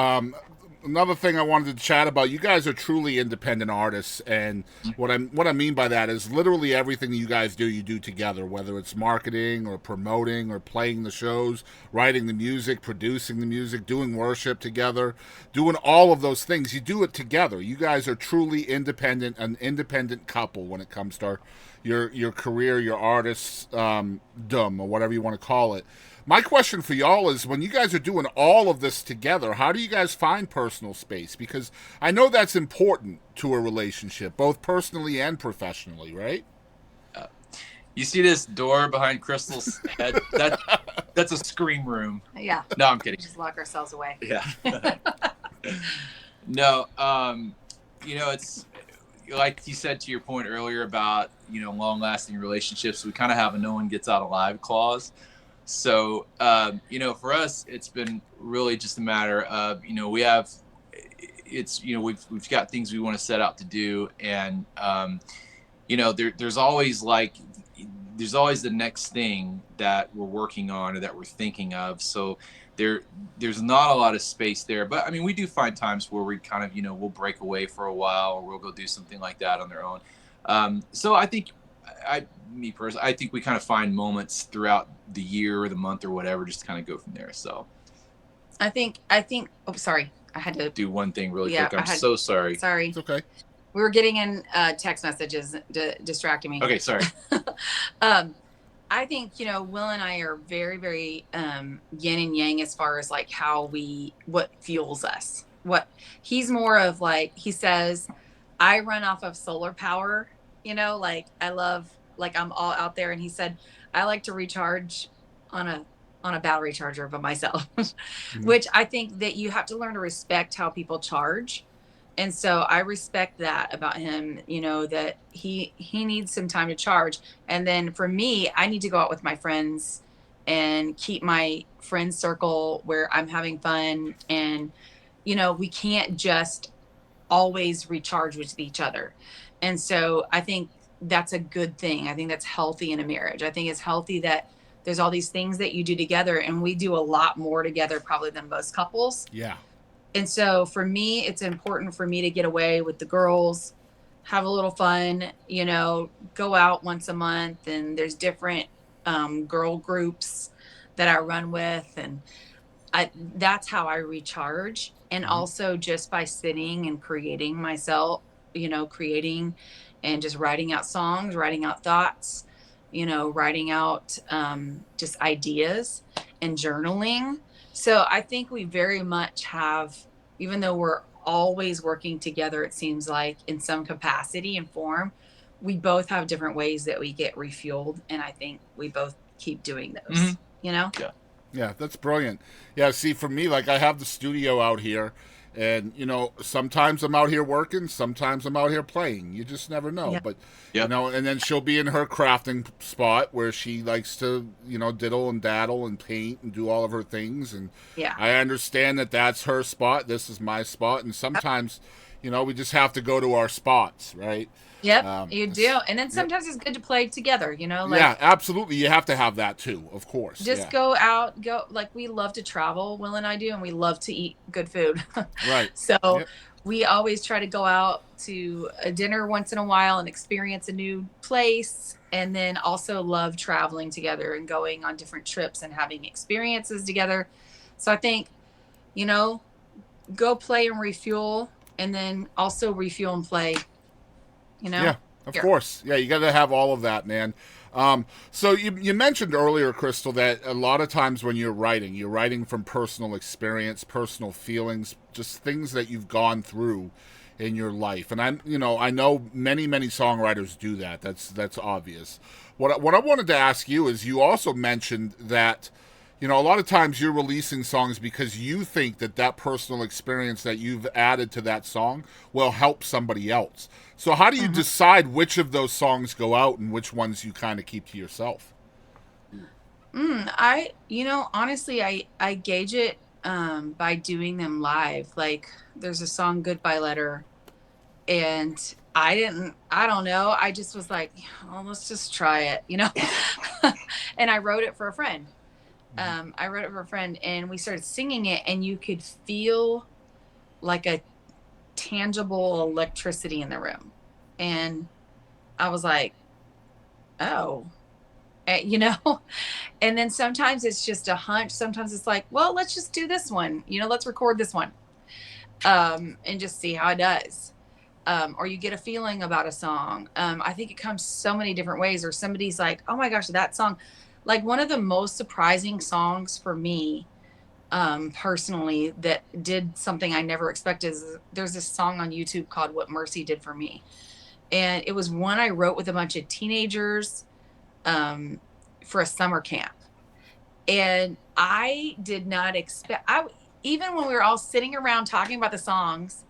Another thing I wanted to chat about, you guys are truly independent artists, and what I mean by that is literally everything you guys do, you do together, whether it's marketing or promoting or playing the shows, writing the music, producing the music, doing worship together, doing all of those things. You do it together. You guys are truly independent, an independent couple when it comes to your career, your artist's or whatever you want to call it. My question for y'all is, when you guys are doing all of this together, how do you guys find personal space? Because I know that's important to a relationship, both personally and professionally, right? You see this door behind Crystal's head? That's a scream room. Yeah. No, I'm kidding. Just lock ourselves away. Yeah. No, it's like you said to your point earlier about, long-lasting relationships, we kind of have a no one gets out alive clause. So, for us, it's been really just a matter of, we've got things we want to set out to do. And, there's always the next thing that we're working on or that we're thinking of. So there's not a lot of space there, but I mean, we do find times where we kind of, we'll break away for a while, or we'll go do something like that on their own. So I think I think we kind of find moments throughout the year or the month or whatever, just to kind of go from there. So I think, oh, sorry. I had to do one thing really quick. I'm so sorry. Sorry. It's okay. We were getting in text messages distracting me. Okay. Sorry. I think, Will and I are very, very yin and yang as far as like what fuels us. He's more of like, he says, I run off of solar power, like I love, like I'm all out there. And he said, I like to recharge on a battery charger by myself, which I think that you have to learn to respect how people charge. And so I respect that about him, that he needs some time to charge. And then for me, I need to go out with my friends and keep my friend circle where I'm having fun. And, we can't just always recharge with each other. And so I think that's a good thing. I think that's healthy in a marriage. I think it's healthy that there's all these things that you do together, and we do a lot more together probably than most couples. Yeah. And so for me, it's important for me to get away with the girls, have a little fun, go out once a month, and there's different girl groups that I run with. And that's how I recharge. And also just by sitting and creating myself, creating and just writing out songs, writing out thoughts, writing out just ideas and journaling. So I think we very much have, even though we're always working together, it seems like in some capacity and form, we both have different ways that we get refueled. And I think we both keep doing those, Yeah. Yeah, that's brilliant. Yeah, see, for me, like I have the studio out here, and sometimes I'm out here working, sometimes I'm out here playing. You just never know. But and then she'll be in her crafting spot where she likes to diddle and daddle and paint and do all of her things. And I understand that that's her spot. This is my spot, and sometimes we just have to go to our spots, right? Yep, you do. And then sometimes it's good to play together, like yeah, absolutely. You have to have that too, of course. just Yeah. go out, like we love to travel, Will and I do, and we love to eat good food. Right. So Yep. we always try to go out to a dinner once in a while and experience a new place. And then also love traveling together and going on different trips and having experiences together. So I think, go play and refuel, and then also refuel and play, Yeah, of course. Yeah, you got to have all of that, man. So you mentioned earlier, Crystal, that a lot of times when you're writing from personal experience, personal feelings, just things that you've gone through in your life. And I know many songwriters do that. That's obvious. What I wanted to ask you is, you also mentioned that a lot of times you're releasing songs because you think that personal experience that you've added to that song will help somebody else. So how do you decide which of those songs go out and which ones you kind of keep to yourself? Honestly, I gauge it by doing them live. Like there's a song Goodbye Letter, and I don't know. I just was like, let's just try it, and I wrote it for a friend. And we started singing it, and you could feel like a tangible electricity in the room. And I was like, oh, and then sometimes it's just a hunch. Sometimes it's like, well, let's just do this one, let's record this one, and just see how it does. Or you get a feeling about a song. I think it comes so many different ways, or somebody's like, oh my gosh, that song. Like one of the most surprising songs for me, personally, that did something I never expected is there's this song on YouTube called What Mercy Did for Me. And it was one I wrote with a bunch of teenagers for a summer camp. And I did not expect, even when we were all sitting around talking about the songs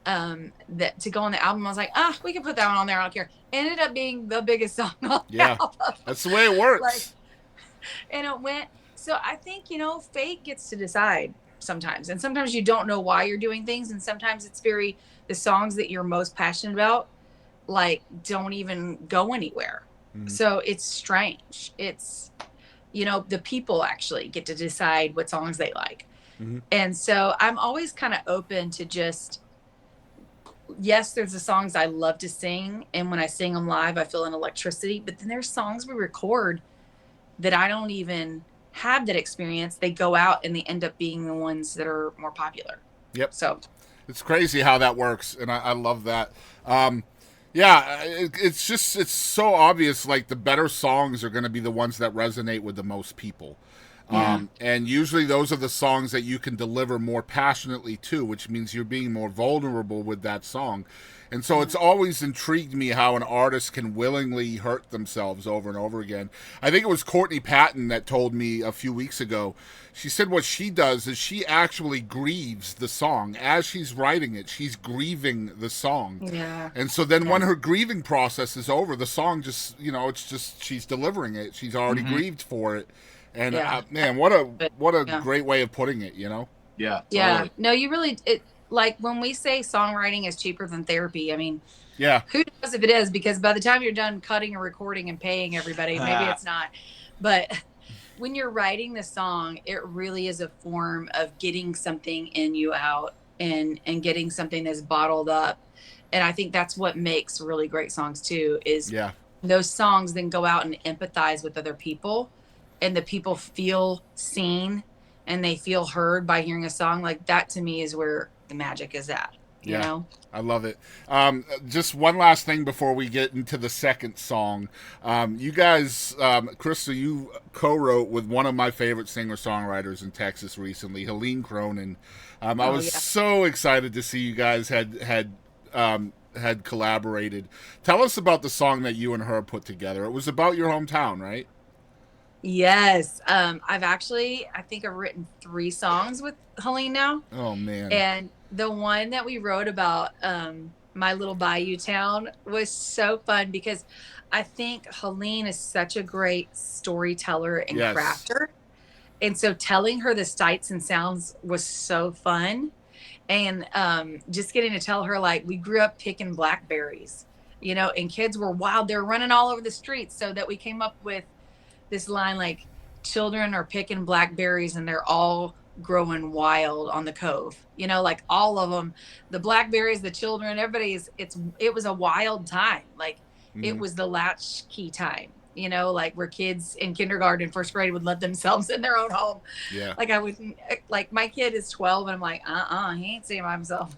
that to go on the album, I was like, we can put that one on there, I don't care. Ended up being the biggest song on the album. That's the way it works. And it went. So I think, fate gets to decide sometimes. And sometimes you don't know why you're doing things. And sometimes it's the songs that you're most passionate about, like, don't even go anywhere. So it's strange. It's, the people actually get to decide what songs they like. And so I'm always kind of open to just, yes, there's the songs I love to sing, and when I sing them live, I feel an electricity. But then there's songs we record that I don't even have that experience. They go out and they end up being the ones that are more popular. Yep. So it's crazy how that works, and I love that. It's so obvious. Like the better songs are going to be the ones that resonate with the most people. And usually those are the songs that you can deliver more passionately to, which means you're being more vulnerable with that song. And so it's always intrigued me how an artist can willingly hurt themselves over and over again. I think it was Courtney Patton that told me a few weeks ago. She said what she does is she actually grieves the song. As she's writing it, she's grieving the song. Yeah. And so then when her grieving process is over, the song just, it's just, she's delivering it. She's already grieved for it. And man, what a great way of putting it, Yeah. Totally. Yeah. No, you really, like when we say songwriting is cheaper than therapy, I mean, who knows if it is, because by the time you're done cutting and recording and paying everybody, maybe it's not. But when you're writing the song, it really is a form of getting something in you out and getting something that's bottled up. And I think that's what makes really great songs too, is those songs then go out and empathize with other people, and the people feel seen and they feel heard by hearing a song. Like that to me is where the magic is at, you know? I love it. Just one last thing before we get into the second song. You guys, Crystal, you co-wrote with one of my favorite singer-songwriters in Texas recently, Helene Cronin. I was so excited to see you guys had collaborated. Tell us about the song that you and her put together. It was about your hometown, right? Yes. I think I've written 3 songs with Helene now. Oh man. And the one that we wrote about, my little bayou town, was so fun because I think Helene is such a great storyteller and crafter. And so telling her the sights and sounds was so fun. And just getting to tell her, like, we grew up picking blackberries, and kids were wild. They're running all over the streets, so that we came up with this line like, children are picking blackberries and they're all growing wild on the cove, like all of them, the blackberries, the children, everybody's, it was a wild time. Like it was the latchkey time, like where kids in kindergarten, first grade would let themselves in their own home. Yeah. Like I wouldn't, like my kid is 12 and I'm like, he ain't seeing by himself.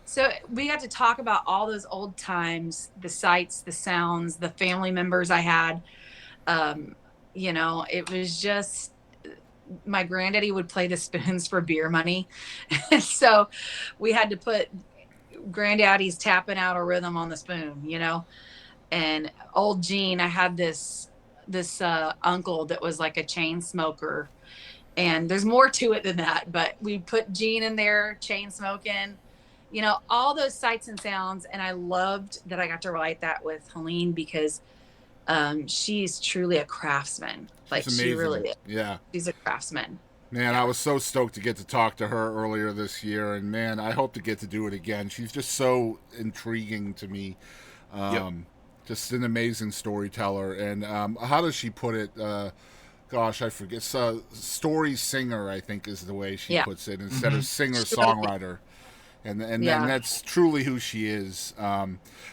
So we got to talk about all those old times, the sights, the sounds, the family members I had. It was just, my granddaddy would play the spoons for beer money. And so we had to put granddaddy's tapping out a rhythm on the spoon, and old Gene, I had this uncle that was like a chain smoker, and there's more to it than that, but we put Gene in there, chain smoking, all those sights and sounds. And I loved that I got to write that with Helene, because she's truly a craftsman. Like she really is. Yeah. She's a craftsman. Man, I was so stoked to get to talk to her earlier this year, and man, I hope to get to do it again. She's just so intriguing to me. Just an amazing storyteller. And how does she put it? Gosh, I forget. Story singer, I think, is the way she puts it, instead of singer-songwriter. And that's truly who she is. But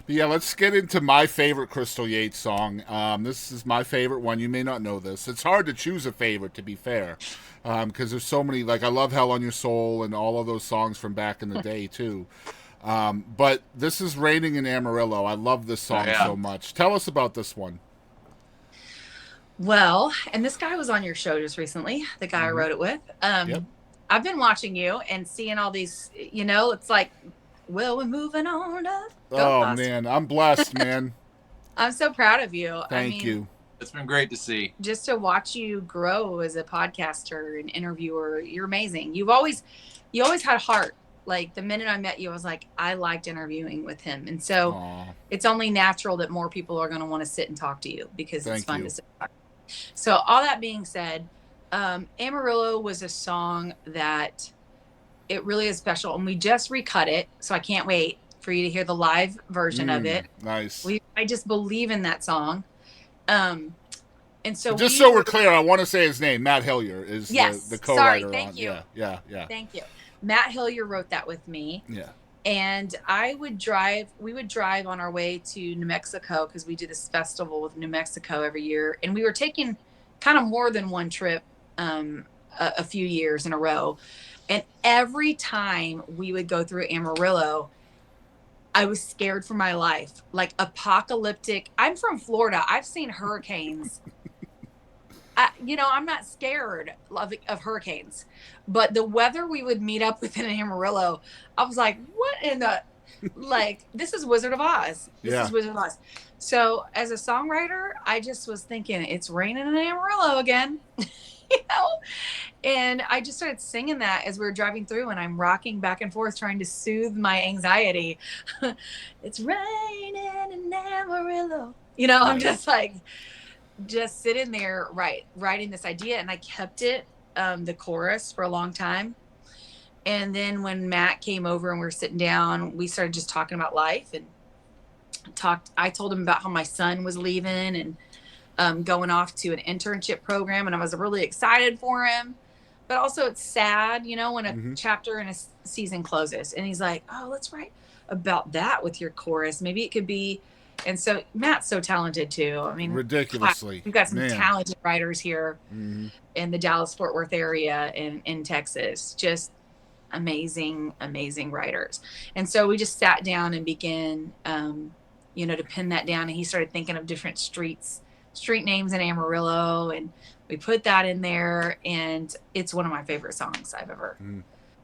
yeah, let's get into my favorite Crystal Yates song. This is my favorite one. You may not know this. It's hard to choose a favorite, to be fair, because there's so many. Like I love "Hell on Your Soul" and all of those songs from back in the day too. But this is "Raining in Amarillo." I love this song so much. Tell us about this one. Well, and this guy was on your show just recently. The guy I wrote it with. Yep. I've been watching you and seeing all these, it's like, well, we're moving on up. Man, I'm blessed, man. I'm so proud of you. Thank you. It's been great to see. Just to watch you grow as a podcaster and interviewer, you're amazing. You always had heart. Like the minute I met you, I was like, I liked interviewing with him. And so it's only natural that more people are going to want to sit and talk to you, because it's fun to sit and talk. So all that being said, Amarillo was a song that it really is special, and we just recut it, so I can't wait for you to hear the live version of it. Nice. I just believe in that song. And so just so we're clear, I want to say his name. Matt Hillier is the co-writer. Sorry, thank you. Yeah. Thank you. Matt Hillier wrote that with me. Yeah. And we would drive on our way to New Mexico, because we do this festival with New Mexico every year, and we were taking kind of more than one trip a few years in a row. And every time we would go through Amarillo, I was scared for my life. Like apocalyptic. I'm from Florida. I've seen hurricanes. I'm not scared of hurricanes, but the weather we would meet up with in Amarillo, I was like, what in the, this is Wizard of Oz. This is Wizard of Oz. So as a songwriter, I just was thinking, it's raining in Amarillo again. And I just started singing that as we were driving through, and I'm rocking back and forth trying to soothe my anxiety. It's raining in Amarillo. I'm just like, just sitting there, writing this idea. And I kept it, the chorus, for a long time. And then when Matt came over and we were sitting down, we started just talking about life, and I told him about how my son was leaving and going off to an internship program, and I was really excited for him, but also it's sad, when a chapter in a season closes. And he's like, oh, let's write about that with your chorus. Maybe it could be. And so Matt's so talented too. I mean, ridiculously. We've got some talented writers here in the Dallas-Fort Worth area and in Texas. Just amazing writers. And so we just sat down and began, to pin that down. And he started thinking of different street names in Amarillo, and we put that in there, and it's one of my favorite songs I've ever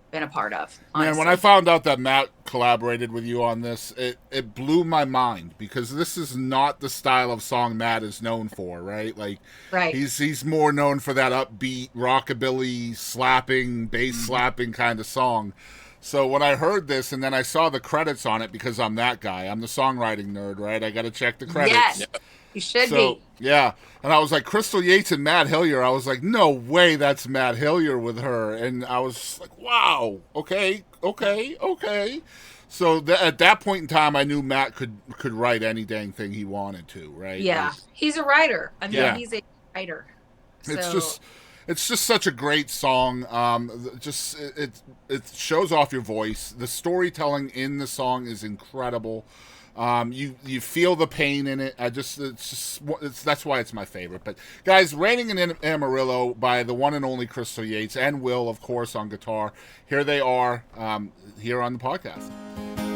been a part of. Honestly. Man, when I found out that Matt collaborated with you on this, it blew my mind, because this is not the style of song Matt is known for, right? He's more known for that upbeat rockabilly slapping, bass slapping kind of song. So when I heard this, and then I saw the credits on it, because I'm that guy, I'm the songwriting nerd, right? I got to check the credits. Yes. You should be. Yeah. And I was like, Crystal Yates and Matt Hillier. I was like, no way that's Matt Hillier with her. And I was like, wow, okay. So at that point in time, I knew Matt could write any dang thing he wanted to, right? Yeah, he's a writer. I mean, Yeah. he's a writer. It's just such a great song. It shows off your voice. The storytelling in the song is incredible. You feel the pain in it. That's why it's my favorite. But guys, Raining in Amarillo by the one and only Crystal Yates and Will, of course, on guitar. Here they are, here on the podcast.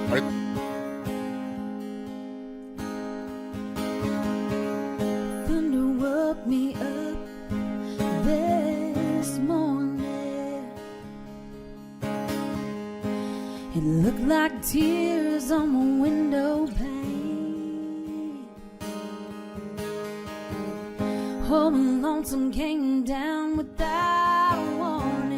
All right. Thunder woke me up this morning. It looked like tears on my window pane. Home lonesome came down without a warning.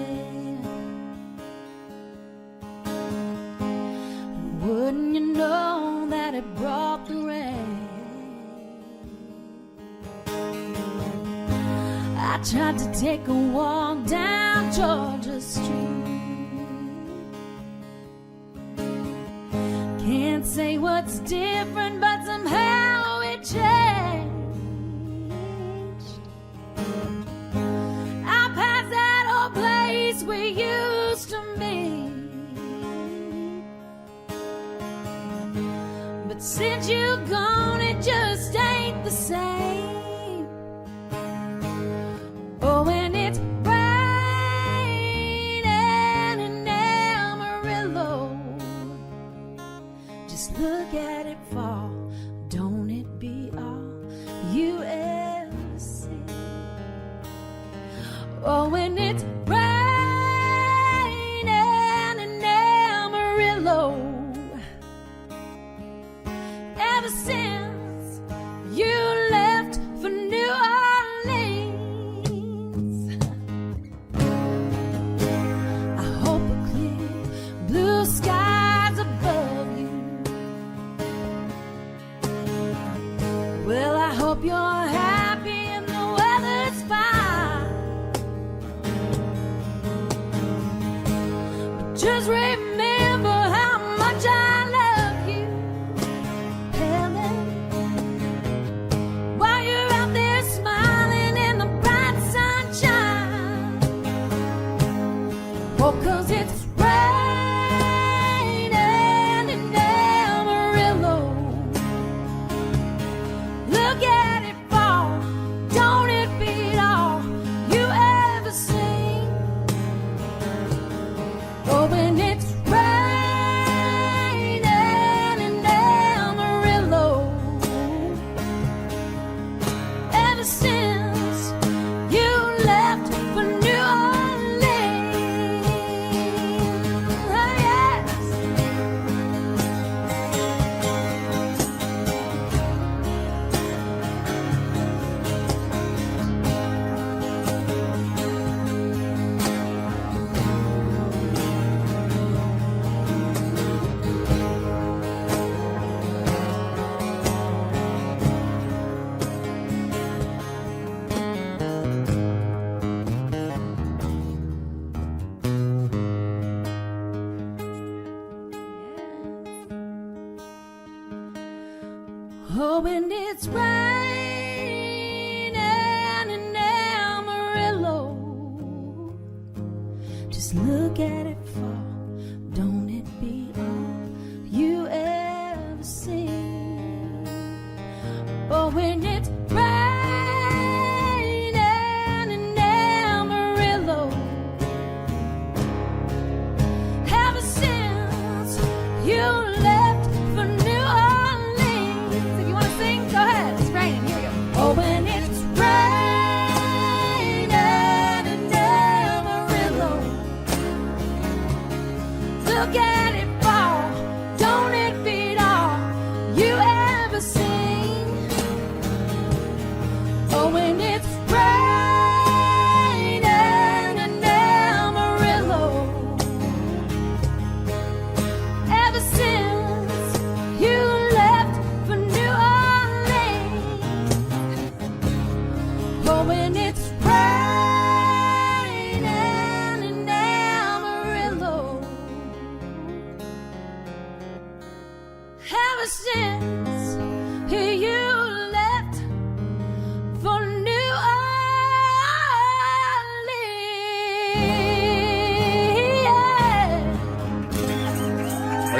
Wouldn't you know that it brought the rain? I tried to take a walk down Georgia Street. Can't say what's different, but somehow it changed. I passed that old place we used to meet. But since you're gone, it just ain't the same. Oh, and it's raining in Amarillo. Just look at it fall. Don't it be all you ever see? Oh, and it's raining in Amarillo. Ever since you left for New Orleans, I hope a clear blue skies above you. Well, I hope you're happy and the weather's fine. But just remember how much I love you, Helen. While you're out there smiling in the bright sunshine. Oh, 'cause it's raining in Amarillo. Look at it fall. Don't it beat all you ever seen? Oh, and it's raining in Amarillo. Ever since you left for New Orleans. Oh, yes. Oh, and it's raining in Amarillo. Just look at it fall. Don't it be all you ever seen? Oh, when it's raining in Amarillo. Ever since you left for New Orleans. If you want to sing, go ahead. It's raining. Here we go. Oh, when it's raining in Amarillo. Look at it fall. Don't it beat all you ever seen?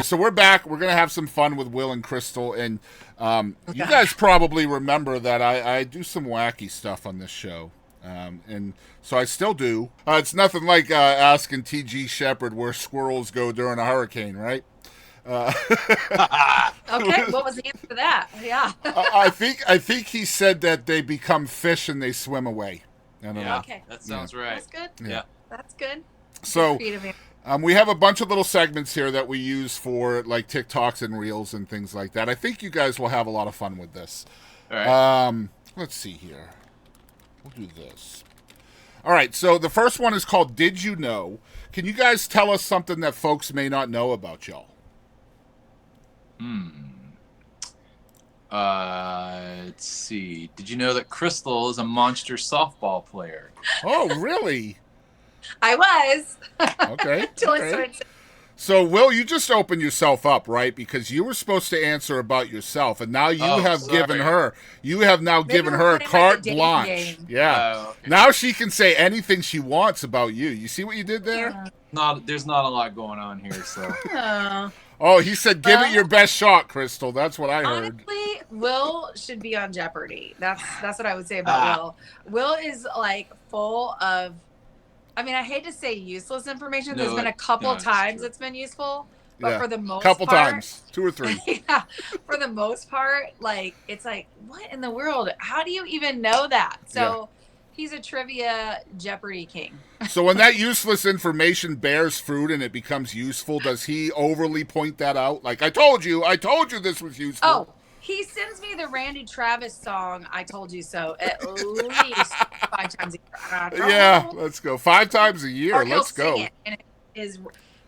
so we're back. We're going to have some fun with Will and Crystal. And you guys probably remember that I do some wacky stuff on this show. And so I still do. It's nothing like asking T.G. Shepherd where squirrels go during a hurricane, right? Okay, what was the answer to that? Yeah. I think he said that they become fish and they swim away. I don't know. Okay. That sounds right. That's good. Yeah. That's good. So Creative answer. we have a bunch of little segments here that we use for like TikToks and Reels and things like that. I think you guys will have a lot of fun with this. All right. Let's see here. We'll do this. All right, so the first one is called Did You Know? Can you guys tell us something that folks may not know about y'all? Let's see. Did you know that Crystal is a monster softball player? Oh, really? I was. Okay. Till I okay. started. So, Will, you just opened yourself up, right? Because you were supposed to answer about yourself, and now you have given her. You have now given her carte blanche. Yeah. Oh, okay. Now she can say anything she wants about you. You see what you did there? There's not a lot going on here, so. Oh. Oh, he said, "Give it your best shot, Crystal." That's what I heard. Honestly, Will should be on Jeopardy. That's what I would say about Will. Will is like full of. I mean, I hate to say useless information. There's been a couple times it's been useful, but for the most part, times, 2 or 3. Yeah, for the most part, like it's like, what in the world? How do you even know that? So he's a trivia Jeopardy king. So when that useless information bears fruit and it becomes useful, does he overly point that out? Like, I told you this was useful. Oh, he sends me the Randy Travis song, I Told You So, at least 5 times a year. Yeah, let's go. 5 times a year. Or he'll Let's go. sing it, and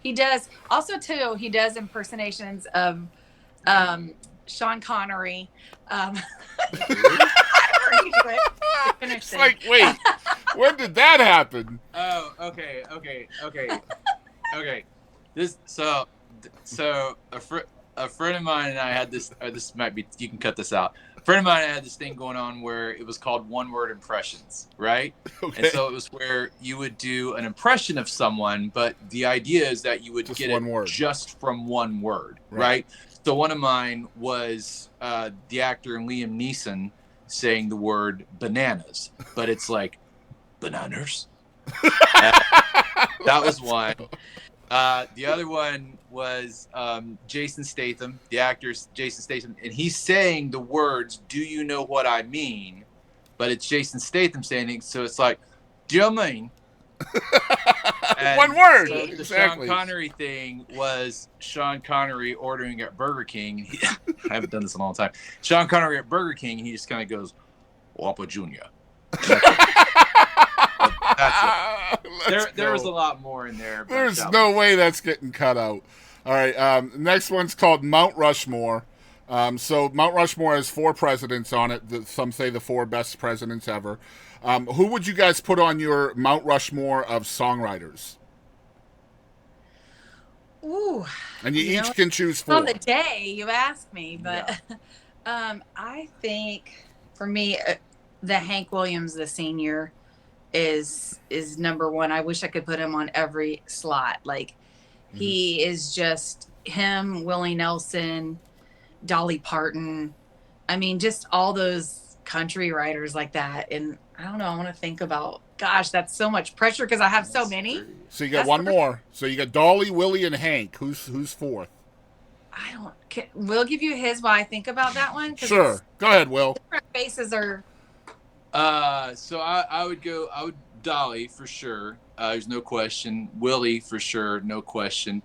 he does, also, too, he does impersonations of Sean Connery. It's like, wait, when did that happen? Oh, okay. So a friend of mine and I had this. Or this might be. You can cut this out. A friend of mine and I had this thing going on where it was called one-word impressions, right? Okay. And so it was where you would do an impression of someone, but the idea is that you would Just get one it word. just from one word, right? So one of mine was the actor Liam Neeson saying the word bananas, but it's like bananas. That was one. The other one was Jason Statham, the actor Jason Statham, and he's saying the words, "Do you know what I mean?" But it's Jason Statham saying it, so it's like, "Do you mean?" One word. So exactly. The Sean Connery thing was Sean Connery ordering at Burger King. I haven't done this in a long time. Sean Connery at Burger King, he just kind of goes, "Whopper Jr." That's it. There was a lot more in there. But There's no way that's getting cut out. All right. Next one's called Mount Rushmore. So Mount Rushmore has 4 presidents on it. Some say the 4 best presidents ever. Who would you guys put on your Mount Rushmore of songwriters? Ooh. And you each can choose 4. On the day you asked me, but I think for me, the Hank Williams, the senior, is number 1. I wish I could put him on every slot. Like he is just him, Willie Nelson, Dolly Parton. I mean, just all those country writers like that. And I don't know, I want to think about, gosh, that's so much pressure because I have so many. So you got one more. So you got Dolly, Willie, and Hank. Who's 4th? We'll give you his while I think about that one. Sure. Go ahead, Will. Different faces are. So I would Dolly for sure. There's no question. Willie for sure, no question.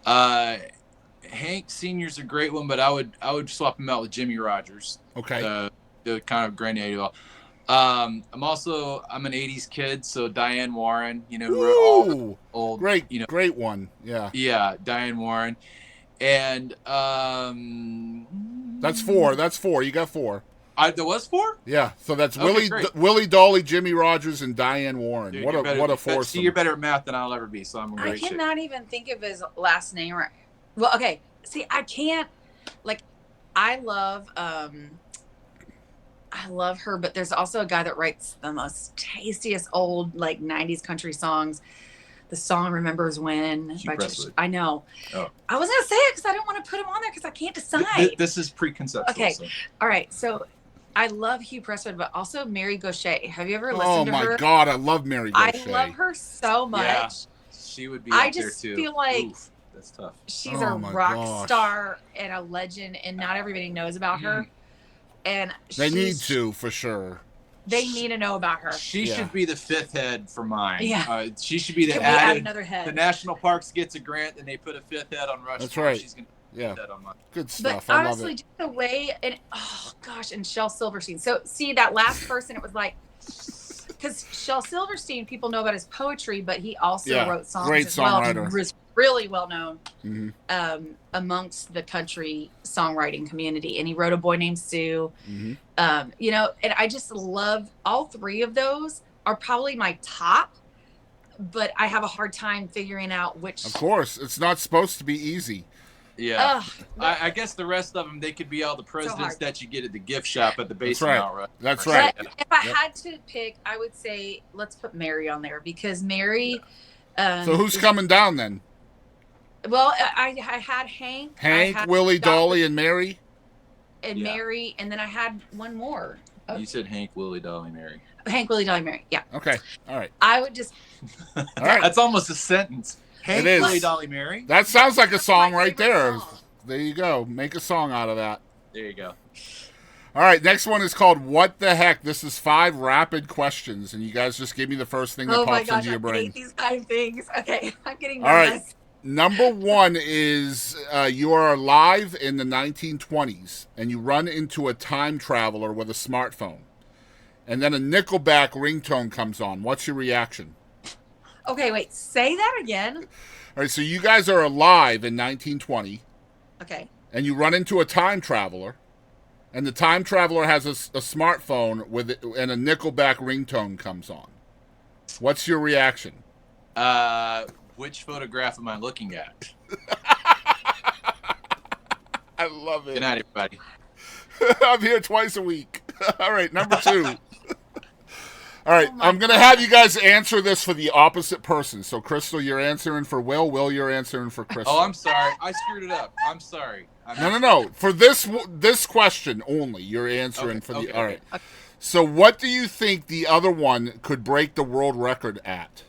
Hank Senior's a great one, but I would swap him out with Jimmy Rogers. Okay. The kind of granddaddy. I'm an 80s kid, so Diane Warren, who wrote all the old, great one. Yeah. Yeah, Diane Warren. And that's 4. You got 4. There was 4? Yeah, so that's Okay, Willie, Dolly, Jimmy Rogers, and Diane Warren. Dude, what a foursome. See, you're better at math than I'll ever be, so I'm in I great shape. cannot even think of his last name right. Well, okay. See, I can't. Like, I love her, but there's also a guy that writes the most tastiest old like 90s country songs. the song "Remembers When." Hugh Presswood. I know. Oh. I was gonna say it because I don't want to put him on there because I can't decide. This is preconceptual. Okay. So. All right. So I love Hugh Presswood, but also Mary Gaucher. Have you ever listened to her? Oh my God, I love Mary Gaucher. I love her so much. Yeah, she would be I up there just too. feel like Oof, that's tough. she's Oh a my rock gosh. star and a legend, and not everybody knows about her. And They need to, for sure. They need to know about her. She Yeah. should be the 5th head for mine. Yeah. She should be the Can we add added. another head? The National Parks gets a grant, and they put a 5th head on Rushmore. That's right. She's gonna Yeah. put that on mine. Good But stuff. I love honestly, it. just the way, and oh gosh, and Shel Silverstein. So see that last person, it was like, because Shel Silverstein, people know about his poetry, but he also wrote songs great as well. He songwriter. was really well known Mm-hmm. amongst the country songwriting community, and he wrote A Boy Named Sue. Mm-hmm. You know, and I just love all three of those are probably my top, but I have a hard time figuring out which. Of course, it's not supposed to be easy. Yeah. Ugh, I guess the rest of them, they could be all the presidents hard. that you get at the gift shop at the That's basement right. outright. That's but right. if I Yep. had to pick, I would say let's put Mary on there because Mary. So who's coming down then? Well, I had Hank. I Hank, had Willie, Dr. Dolly, and Mary? and Yeah. Mary, and then I had one more. You said Hank, Willie, Dolly, Mary. Hank, Willie, Dolly, Mary. Yeah, Okay. All right. I would just. All right. That's almost a sentence. Hank, is. Willie, Dolly, Mary. That sounds like a song my right favorite there. song. There you go. Make a song out of that. There you go. All right. Next one is called What the Heck? This is 5 rapid questions, and you guys just give me the first thing that Oh my pops gosh, into your I brain. hate these kind of things. Okay, I'm getting All right. nervous. Number 1 is you are alive in the 1920s, and you run into a time traveler with a smartphone. And then a Nickelback ringtone comes on. What's your reaction? Okay, wait. Say that again. All right, so you guys are alive in 1920, Okay. and you run into a time traveler, and the time traveler has a smartphone with it, and a Nickelback ringtone comes on. What's your reaction? Which photograph am I looking at? I love it. Good night, everybody. I'm here twice a week. All right, number 2. All right, Oh my I'm going to have you guys answer this for the opposite person. So, Crystal, you're answering for Will. Will, you're answering for Crystal. Oh, I'm sorry. I screwed it up. I'm sorry. No. For this question only, you're answering Okay, for the... okay, all okay. right. So, what do you think the other one could break the world record at?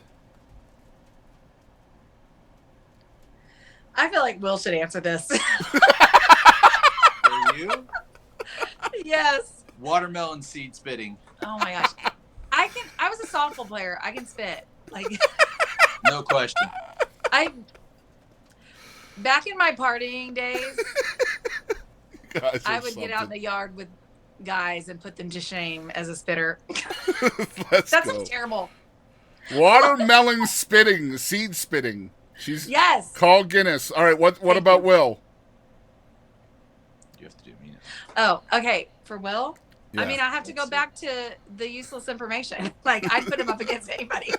I feel like Will should answer this. For you, Yes. watermelon seed spitting. Oh my gosh. I was a softball player. I can spit. Like No question. back in my partying days, Guys, I would get out in the yard with guys and put them to shame as a spitter. Let's That go. sounds terrible. Watermelon spitting, seed spitting. She's Yes. called Guinness. All right, what Thank about you. Will? You have to do me. Oh, okay. For Will, Yeah. I mean, I have to go back to the useless information. Like I'd put him up against anybody.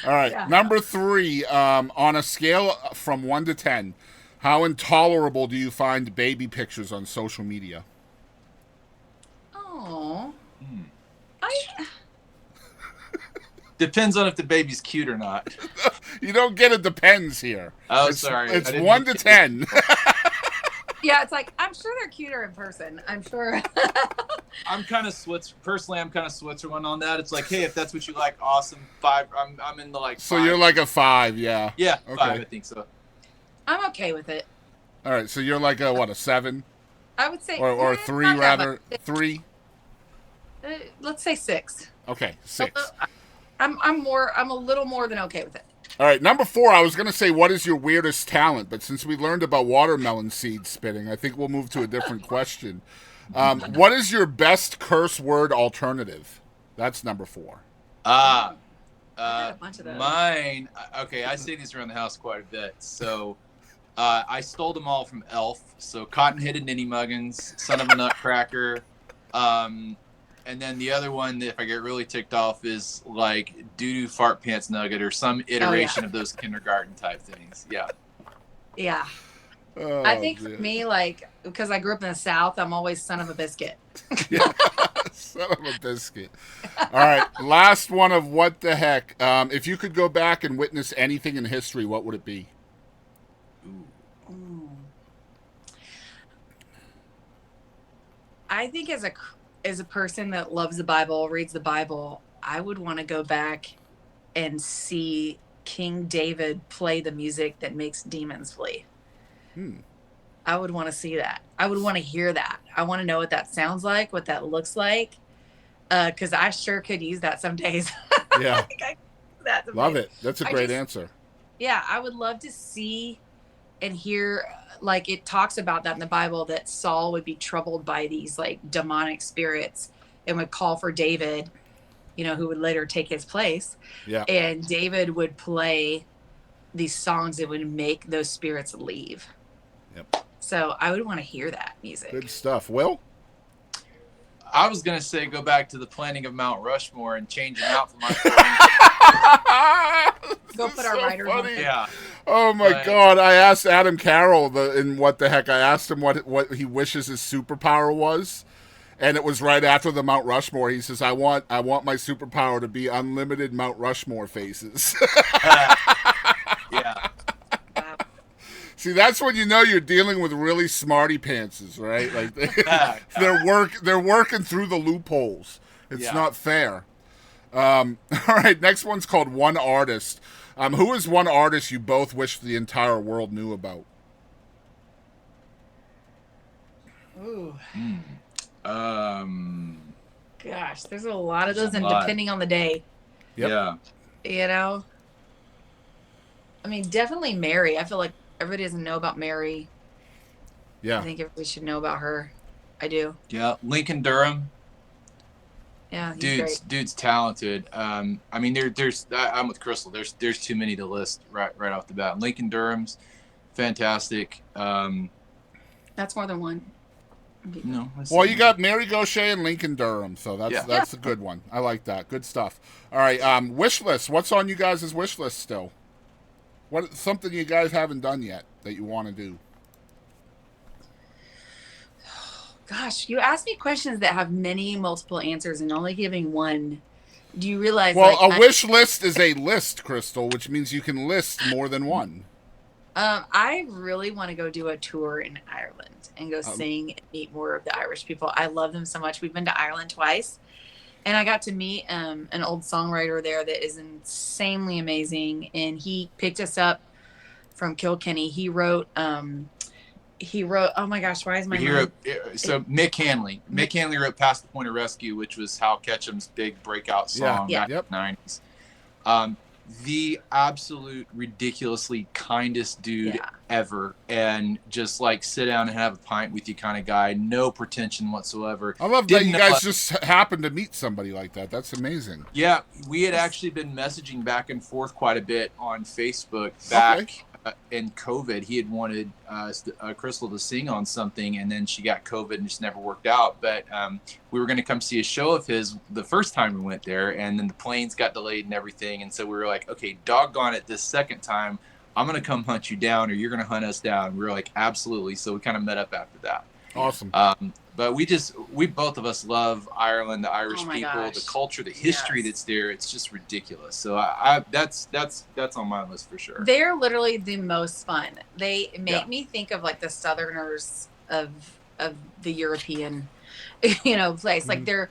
All right, Yeah. number 3. On a scale from 1 to 10, how intolerable do you find baby pictures on social media? Oh. Hmm. I Depends on if the baby's cute or not. You don't get a depends here. Oh, It's- sorry. It's I didn't 1 to get 10. yeah, it's like I'm sure they're cuter in person. I'm sure. I'm kind of personally. I'm kind of Switzerland on that. It's like, hey, if that's what you like, awesome. 5. I'm in the like. So 5. you're like a 5, yeah. Yeah, Okay. 5. I think so. I'm okay with it. All right, so you're like a 7 I would say or a eh, 3 not that rather. much. 3. Let's say 6. Okay, 6. I'm a little more than okay with it. All right, number 4, I was going to say, what is your weirdest talent? But since we learned about watermelon seed spitting, I think we'll move to a different question. What is your best curse word alternative? That's number 4. I got a bunch of those. Mine. Okay, I say these around the house quite a bit. So, I stole them all from Elf. So, cotton-headed ninny muggins, son of a nutcracker, and then the other one, if I get really ticked off, is like doo-doo fart pants nugget or some iteration of those kindergarten type things. Yeah. Yeah. Oh, I think man. for me, like, because I grew up in the South, I'm always son of a biscuit. Yeah. Son of a biscuit. All right, last one of what the heck. If you could go back and witness anything in history, what would it be? Ooh. I think as a person that loves the Bible, reads the Bible, I would want to go back and see King David play the music that makes demons flee. I would want to see that. I would want to hear that. I want to know what that sounds like, what that looks like, because I sure could use that some days. Yeah. Love it. That's a great answer. Yeah, I would love to see and hear, like, it talks about that in the Bible, that Saul would be troubled by these like demonic spirits and would call for David, who would later take his place. Yeah. And David would play these songs that would make those spirits leave. Yep. So I would want to hear that music. Good stuff. Will? I was going to say go back to the planning of Mount Rushmore and change it out for my Go put our writers on. Yeah. Oh my God! I asked Adam Carroll in What the Heck. I asked him what he wishes his superpower was, and it was right after the Mount Rushmore. He says, "I want my superpower to be unlimited Mount Rushmore faces." Yeah. See, that's when you know you're dealing with really smarty pantses, right? Like they're working through the loopholes. It's not fair. All right, next one's called One Artist. Who is one artist you both wish the entire world knew about? Ooh. Gosh, there's a lot of those, and depending on the day. Yep. Yeah. I mean, definitely Mary. I feel like everybody doesn't know about Mary. Yeah. I think everybody should know about her. I do. Yeah. Lincoln Durham. Yeah, he's dude's talented. I mean, there's I'm with Crystal. There's too many to list right off the bat. Lincoln Durham's fantastic. That's more than one. No. Well, you got Mary Gaucher and Lincoln Durham, so that's a good one. I like that. Good stuff. All right, wish list. What's on you guys' wish list still? Something you guys haven't done yet that you want to do? Gosh, you ask me questions that have many multiple answers and only giving one. Do you realize? Well, a wish list is a list, Crystal, which means you can list more than one. I really want to go do a tour in Ireland and go sing and meet more of the Irish people. I love them so much. We've been to Ireland twice, and I got to meet an old songwriter there that is insanely amazing. And he picked us up from Kilkenny. He wrote. Oh my gosh, why is my mind? So Mick Hanley wrote "Past the Point of Rescue," which was Hal Ketchum's big breakout song back in the 90s. The absolute ridiculously kindest dude ever, and just like sit down and have a pint with you kind of guy. No pretension whatsoever. I love that you guys just happened to meet somebody like that. That's amazing. Yeah, we had actually been messaging back and forth quite a bit on Facebook back. In COVID, he had wanted Crystal to sing on something, and then she got COVID and just never worked out. But we were going to come see a show of his the first time we went there, and then the planes got delayed and everything. And so we were like, okay, doggone it, this second time, I'm going to come hunt you down, or you're going to hunt us down. We were like, absolutely. So we kind of met up after that. Awesome. But we both of us love Ireland, the Irish people, gosh. the culture, the history that's there. It's just ridiculous. So that's on my list for sure. They're literally the most fun. They make me think of like the Southerners of the European, place. Mm-hmm. Like they're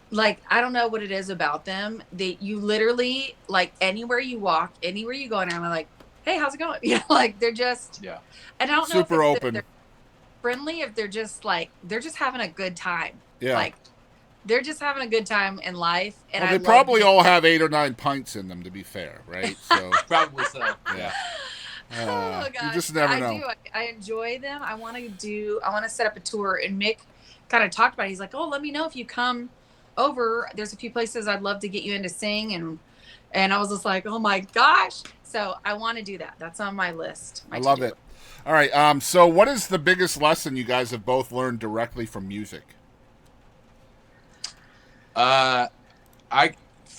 like, I don't know what it is about them. You literally, like, anywhere you walk, anywhere you go, and I'm like, hey, how's it going? Like they're just And I don't know super open. They're friendly, if they're just having a good time. Yeah. Like they're just having a good time in life. And they probably all have 8 or 9 pints in them, to be fair, right? So probably so. Yeah. Oh gosh. You just never know. I enjoy them. I want to set up a tour, and Mick kind of talked about it. He's like, oh, let me know if you come over. There's a few places I'd love to get you in to sing. And I was just like, oh my gosh. So I want to do that. That's on my list. I love it. All right. So what is the biggest lesson you guys have both learned directly from music? For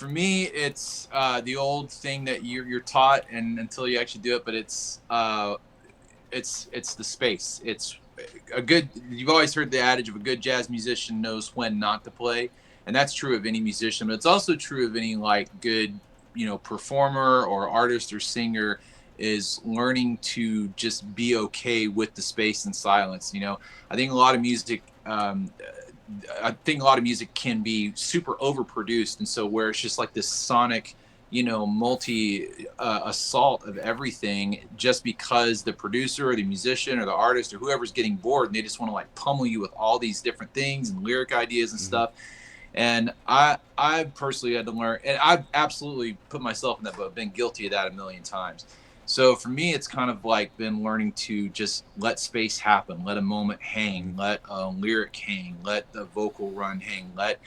me, it's the old thing that you're taught, and until you actually do it, but it's it's the space. It's a good. You've always heard the adage of a good jazz musician knows when not to play, and that's true of any musician. But it's also true of any like good, performer or artist or singer, is learning to just be okay with the space and silence. I think a lot of music. I think a lot of music can be super overproduced, and so where it's just like this sonic, multi assault of everything, just because the producer or the musician or the artist or whoever's getting bored, and they just want to like pummel you with all these different things and lyric ideas and stuff. And I personally had to learn, and I've absolutely put myself in that boat, been guilty of that a million times. So for me, it's kind of like been learning to just let space happen, let a moment hang, let a lyric hang, let the vocal run hang, let,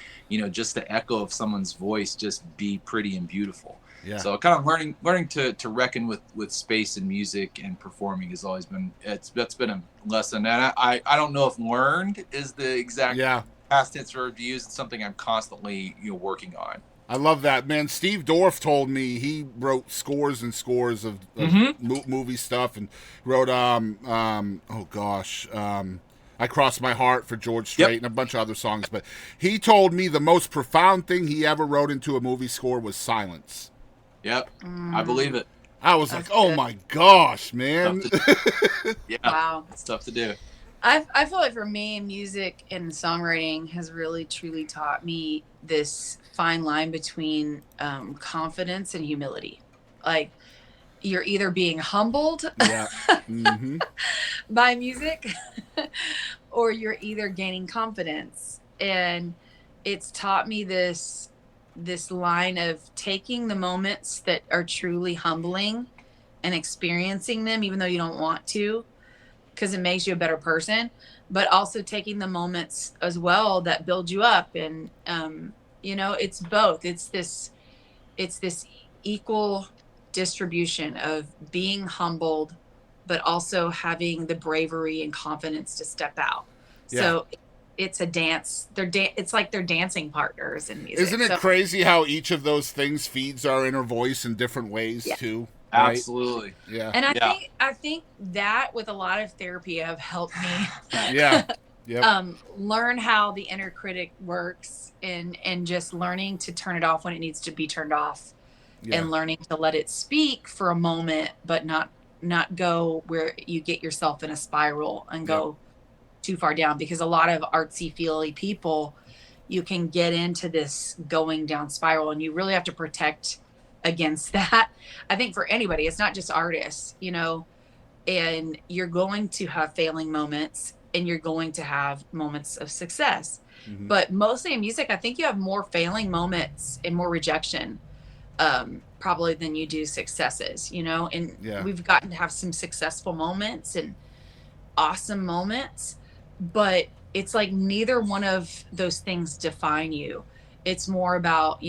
just the echo of someone's voice just be pretty and beautiful. Yeah. So kind of learning to reckon with space and music and performing has always been, that's been a lesson. And I don't know if learned is the exact past tense verb to use. It's something I'm constantly, working on. I love that, man. Steve Dorff told me he wrote scores and scores of movie stuff, and wrote I Cross My Heart for George Strait and a bunch of other songs. But he told me the most profound thing he ever wrote into a movie score was silence. Yep, I believe it. I was like, oh my gosh, man. Wow, it's tough to do. I feel like for me, music and songwriting has really truly taught me this fine line between confidence and humility. Like, you're either being humbled by music or you're either gaining confidence. And it's taught me this line of taking the moments that are truly humbling and experiencing them, even though you don't want to, because it makes you a better person, but also taking the moments as well that build you up. And it's both. It's this equal distribution of being humbled, but also having the bravery and confidence to step out. Yeah. So it's a dance. It's like they're dancing partners in music. Isn't it crazy how each of those things feeds our inner voice in different ways too? Right? Absolutely. Yeah. And I think that with a lot of therapy have helped me learn how the inner critic works, and just learning to turn it off when it needs to be turned off, and learning to let it speak for a moment, but not go where you get yourself in a spiral and go too far down. Because a lot of artsy feely people, you can get into this going down spiral, and you really have to protect against that. I think for anybody, it's not just artists, and you're going to have failing moments and you're going to have moments of success. But mostly in music, I think you have more failing moments and more rejection probably than you do successes, and we've gotten to have some successful moments and awesome moments, but it's like neither one of those things define you. It's more about,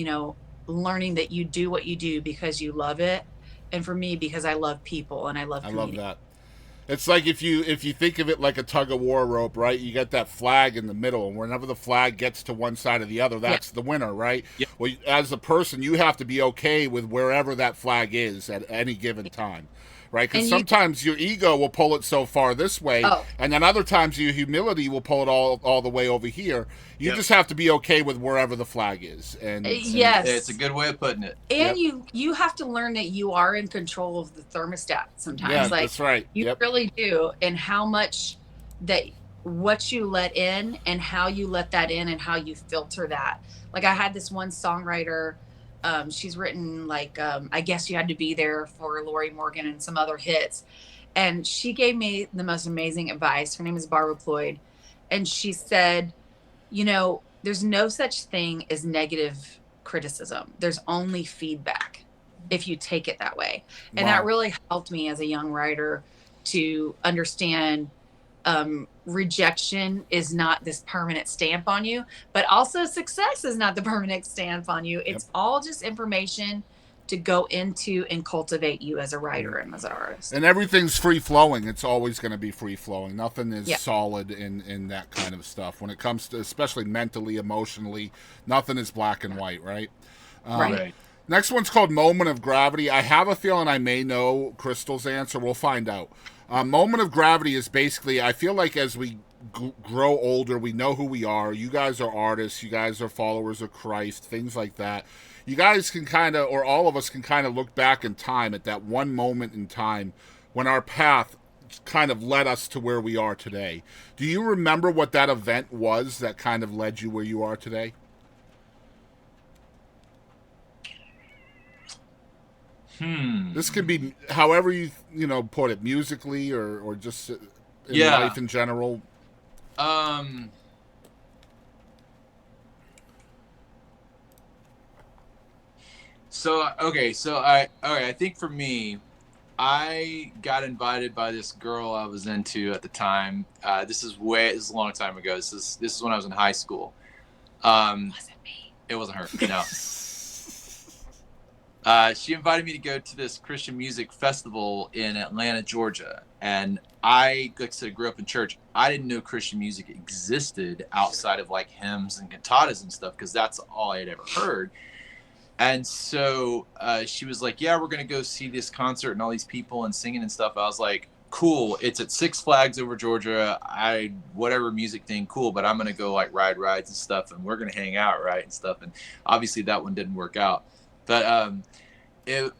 learning that you do what you do because you love it, and for me, because I love people and I love community. I love that. It's like if you think of it like a tug of war rope, right? You got that flag in the middle, and whenever the flag gets to one side or the other, that's the winner, right? Well, as a person, you have to be okay with wherever that flag is at any given time, right? Because sometimes your ego will pull it so far this way, and then other times your humility will pull it all the way over here. You just have to be okay with wherever the flag is. And it's a good way of putting it. And you have to learn that you are in control of the thermostat sometimes. Yeah, that's right. You really do. And how much what you let in and how you let that in and how you filter that. Like, I had this one songwriter, she's written like, I Guess You Had to Be There for Lori Morgan and some other hits. And she gave me the most amazing advice. Her name is Barbara Ployd. And she said, there's no such thing as negative criticism. There's only feedback if you take it that way. And that really helped me as a young writer to understand rejection is not this permanent stamp on you, but also success is not the permanent stamp on you. It's all just information to go into and cultivate you as a writer and as an artist. And everything's free flowing. It's always going to be free flowing. Nothing is solid in that kind of stuff. When it comes to, especially mentally, emotionally, nothing is black and white, right? Right. Next one's called Moment of Gravity. I have a feeling I may know Crystal's answer. We'll find out. Moment of Gravity is basically, I feel like as we grow older, we know who we are. You guys are artists. You guys are followers of Christ, things like that. You guys can kind of, or all of us can kind of look back in time at that one moment in time when our path kind of led us to where we are today. Do you remember what that event was that kind of led you where you are today? This could be however you put it, musically or just in life in general. I think for me, I got invited by this girl I was into at the time. This is a long time ago. This is when I was in high school. Wasn't me. It wasn't her. No. She invited me to go to this Christian music festival in Atlanta, Georgia. And I, like I said, grew up in church. I didn't know Christian music existed outside of like hymns and cantatas and stuff, because that's all I had ever heard. And so she was like, yeah, we're going to go see this concert and all these people and singing and stuff. I was like, cool. It's at Six Flags over Georgia. Whatever music thing, cool. But I'm going to go like ride rides and stuff, and we're going to hang out, right, and stuff. And obviously that one didn't work out. But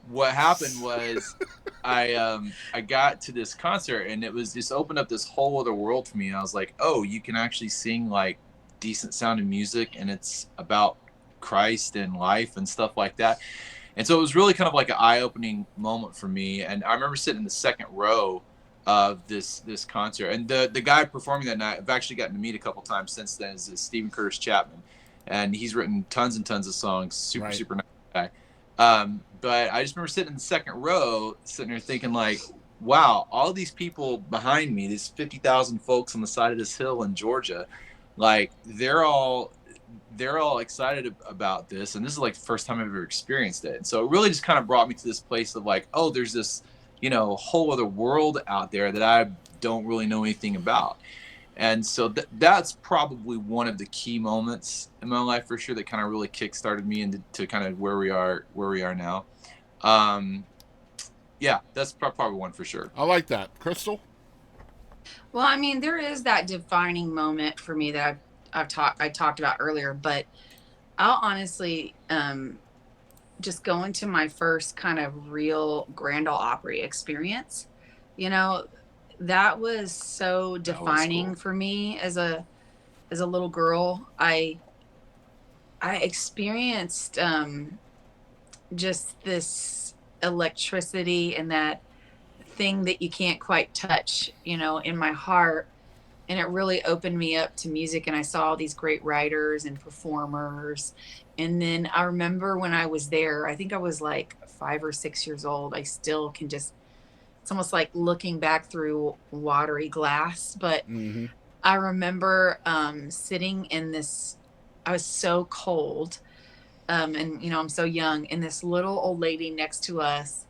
what happened was I got to this concert, and it was just opened up this whole other world for me. And I was like, oh, you can actually sing like decent sounding music, and it's about Christ and life and stuff like that. And so it was really kind of like an eye-opening moment for me. And I remember sitting in the second row of this concert, and the guy performing that night, I've actually gotten to meet a couple times since then, is Stephen Curtis Chapman, and he's written tons and tons of songs. Super nice guy. But I just remember sitting in the second row, sitting there thinking like, wow, all these people behind me, these 50,000 folks on the side of this hill in Georgia, like they're all excited about this. And this is like the first time I've ever experienced it. And so it really just kind of brought me to this place of like, oh, there's this, whole other world out there that I don't really know anything about. And so that's probably one of the key moments in my life for sure that kind of really kickstarted me into kind of where we are now. Yeah, that's probably one for sure. I like that. Crystal? Well, I mean, there is that defining moment for me that I talked about earlier, but I'll honestly just go into my first kind of real Grand Ole Opry experience. That was so defining for me as a little girl. I experienced just this electricity and that thing that you can't quite touch, in my heart. And it really opened me up to music. And I saw all these great writers and performers. And then I remember when I was there, I think I was like 5 or 6 years old. I still can just, it's almost like looking back through watery glass. But I remember sitting in this, I was so cold. And, I'm so young. And this little old lady next to us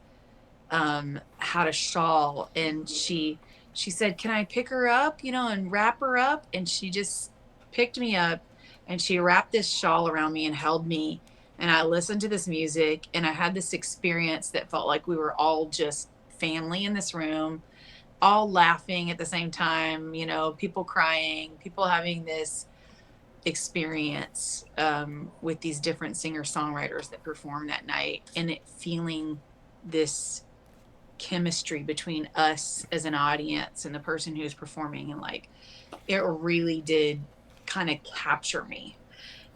had a shawl. And she said, can I pick her up, and wrap her up? And she just picked me up, and she wrapped this shawl around me and held me. And I listened to this music, and I had this experience that felt like we were all just family in this room, all laughing at the same time, people crying, people having this experience with these different singer-songwriters that performed that night, and it feeling this chemistry between us as an audience and the person who's performing. And like, it really did kind of capture me.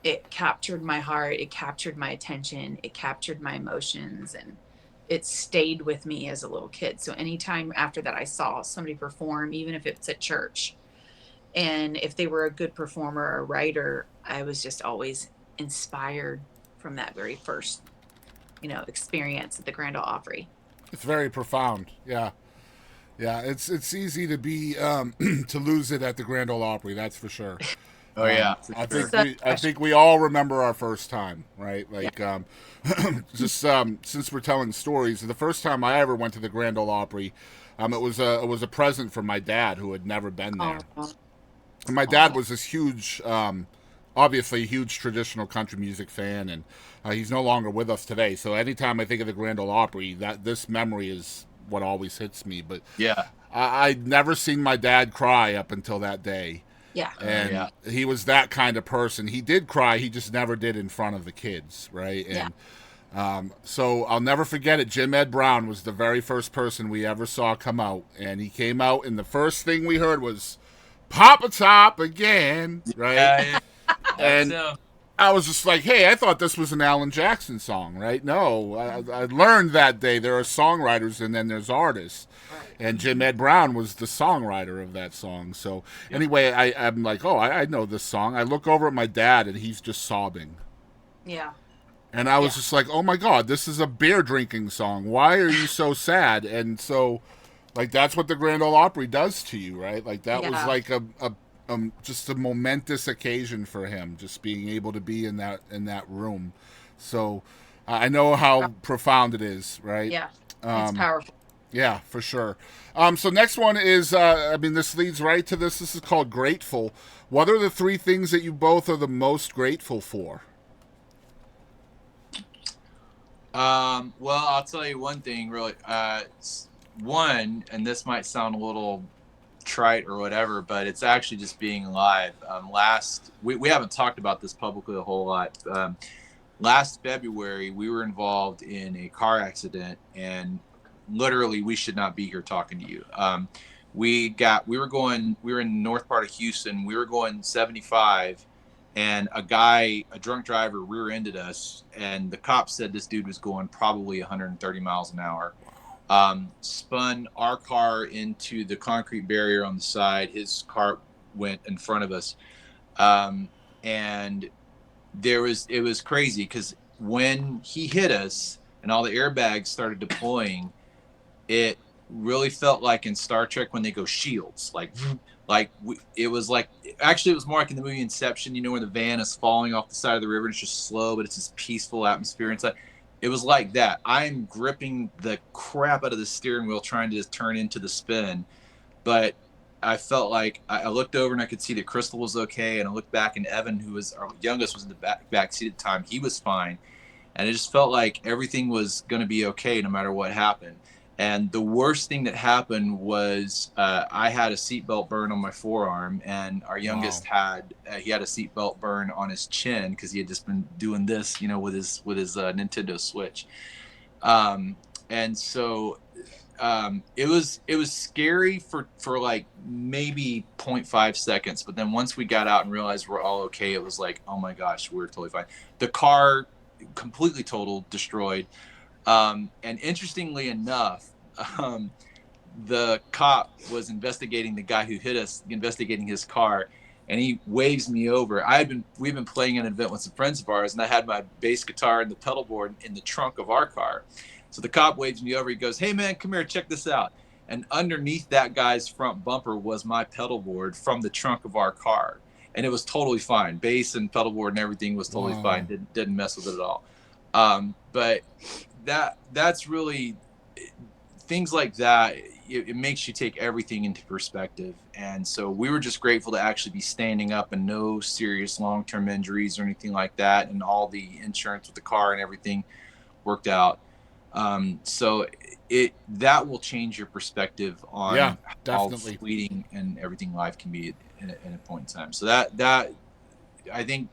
It captured my heart. It captured my attention. It captured my emotions, and it stayed with me as a little kid. So anytime after that I saw somebody perform, even if it's at church, and if they were a good performer or a writer, I was just always inspired from that very first, experience at the Grand Ole Opry. It's very profound. Yeah. It's easy to be to lose it at the Grand Ole Opry. That's for sure. Oh yeah. I think we all remember our first time, right? Like, just since we're telling stories, the first time I ever went to the Grand Ole Opry, it was a present from my dad who had never been there. And my dad was this huge obviously a huge traditional country music fan, and he's no longer with us today. So anytime I think of the Grand Ole Opry, that this memory is what always hits me. But Yeah. I'd never seen my dad cry up until that day. Yeah. And Yeah. he was that kind of person. He did cry, he just never did in front of the kids, right? And so I'll never forget it. Jim Ed Brown was the very first person we ever saw come out. And he came out, and the first thing we heard was, Papa Top again, right? Yeah. And I was just like, hey, I thought this was an Alan Jackson song, right? No, I learned that day there are songwriters and then there's artists. And Jim Ed Brown was the songwriter of that song. So anyway, I'm like, oh, I know this song. I look over at my dad, and he's just sobbing. Yeah. And I was just like, oh, my God, this is a beer drinking song. Why are you so sad? And so, like, that's what the Grand Ole Opry does to you, right? Like, that was like a just a momentous occasion for him, just being able to be in that room. So I know how profound it is, right? Yeah, it's powerful. Yeah, for sure. So next one is, this leads right to this. This is called Grateful. What are the 3 things that you both are the most grateful for? Well, I'll tell you one thing, really. One, and this might sound a little trite or whatever, but it's actually just being alive. We haven't talked about this publicly a whole lot. Last February, we were involved in a car accident, and literally we should not be here talking to you. We were in the north part of Houston. We were going 75, and a drunk driver rear-ended us, and the cops said this dude was going probably 130 miles an hour. Spun our car into the concrete barrier on the side. His car went in front of us. And it was crazy because when he hit us and all the airbags started deploying, it really felt like in Star Trek when they go shields, it was more like in the movie Inception, where the van is falling off the side of the river and it's just slow, but it's this peaceful atmosphere inside. It was like that. I'm gripping the crap out of the steering wheel trying to turn into the spin. But I felt like I looked over and I could see that Crystal was okay. And I looked back and Evan, who was our youngest, was in the back seat at the time. He was fine. And it just felt like everything was going to be okay no matter what happened. And the worst thing that happened was I had a seatbelt burn on my forearm, and our youngest had a seatbelt burn on his chin because he had just been doing this, with his Nintendo Switch. And so it was scary for like maybe 0.5 seconds, but then once we got out and realized we're all okay, it was like, oh my gosh, we're totally fine. The car completely totaled, destroyed. And interestingly enough, the cop was investigating the guy who hit us, investigating his car, and he waves me over. We've been playing an event with some friends of ours, and I had my bass guitar and the pedal board in the trunk of our car. So the cop waves me over. He goes, "Hey man, come here, check this out." And underneath that guy's front bumper was my pedal board from the trunk of our car, and it was totally fine. Bass and pedal board and everything was totally fine. Didn't mess with it at all. But that's really, things like that, it makes you take everything into perspective. And so we were just grateful to actually be standing up and no serious long-term injuries or anything like that, and all the insurance with the car and everything worked out. So that will change your perspective on how fleeting and everything life can be in a point in time. So that I think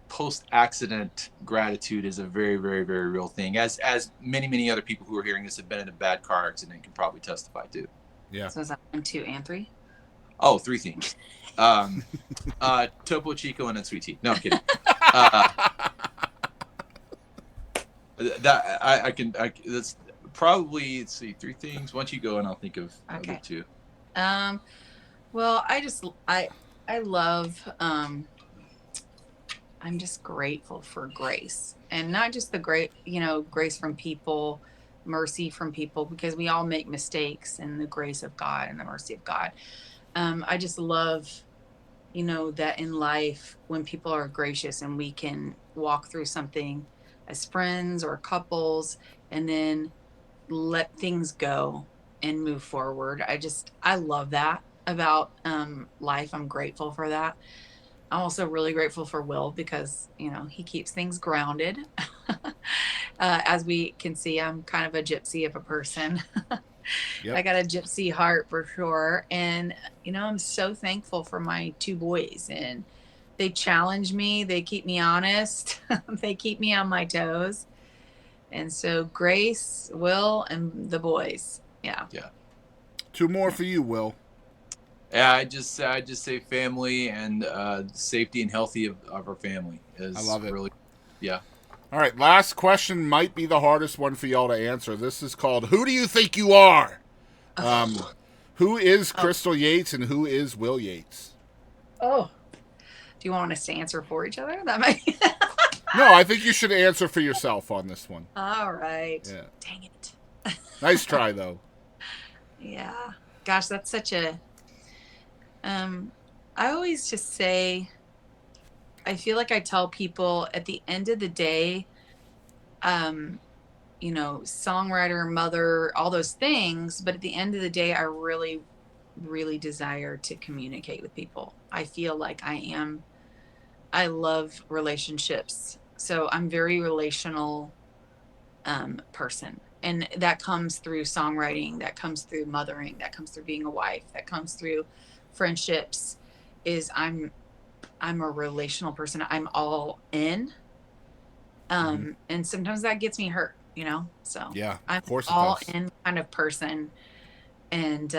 post-accident gratitude is a very, very, very real thing, as many other people who are hearing this have been in a bad car accident can probably testify to. Yeah. So is that 1, 2, and 3? Oh, 3 things. Topo Chico and then sweet tea. No, I'm kidding. That's probably, let's see, 3 things. Once you go and I'll think of other 2. Well, I love, I'm just grateful for grace, and not just the grace from people, mercy from people, because we all make mistakes, and the grace of God and the mercy of God. I just love, that in life, when people are gracious and we can walk through something as friends or couples and then let things go and move forward. I love that about life. I'm grateful for that. I'm also really grateful for Will because, you know, he keeps things grounded. As we can see, I'm kind of a gypsy of a person. Yep. I got a gypsy heart for sure. And, you know, I'm so thankful for my two boys, and they challenge me. They keep me honest. They keep me on my toes. And so Grace, Will, and the boys. Yeah. Yeah. Two more for you, Will. Yeah, I just say family and safety and healthy of our family is I love it. really, yeah. All right, last question might be the hardest one for y'all to answer. This is called "Who do you think you are?" Who is Crystal Yates and who is Will Yates? Oh, do you want us to answer for each other? That might. No, I think you should answer for yourself on this one. All right. Yeah. Dang it. Nice try, though. Yeah. Gosh, that's such a. I always just say, I feel like I tell people at the end of the day, you know, songwriter, mother, all those things. But at the end of the day, I really, really desire to communicate with people. I feel like I love relationships. So I'm very relational person. And that comes through songwriting, that comes through mothering, that comes through being a wife, that comes through friendships. Is I'm a relational person. I'm all in. And sometimes that gets me hurt, you know? So Yeah, I'm of course it all does. in kind of person. And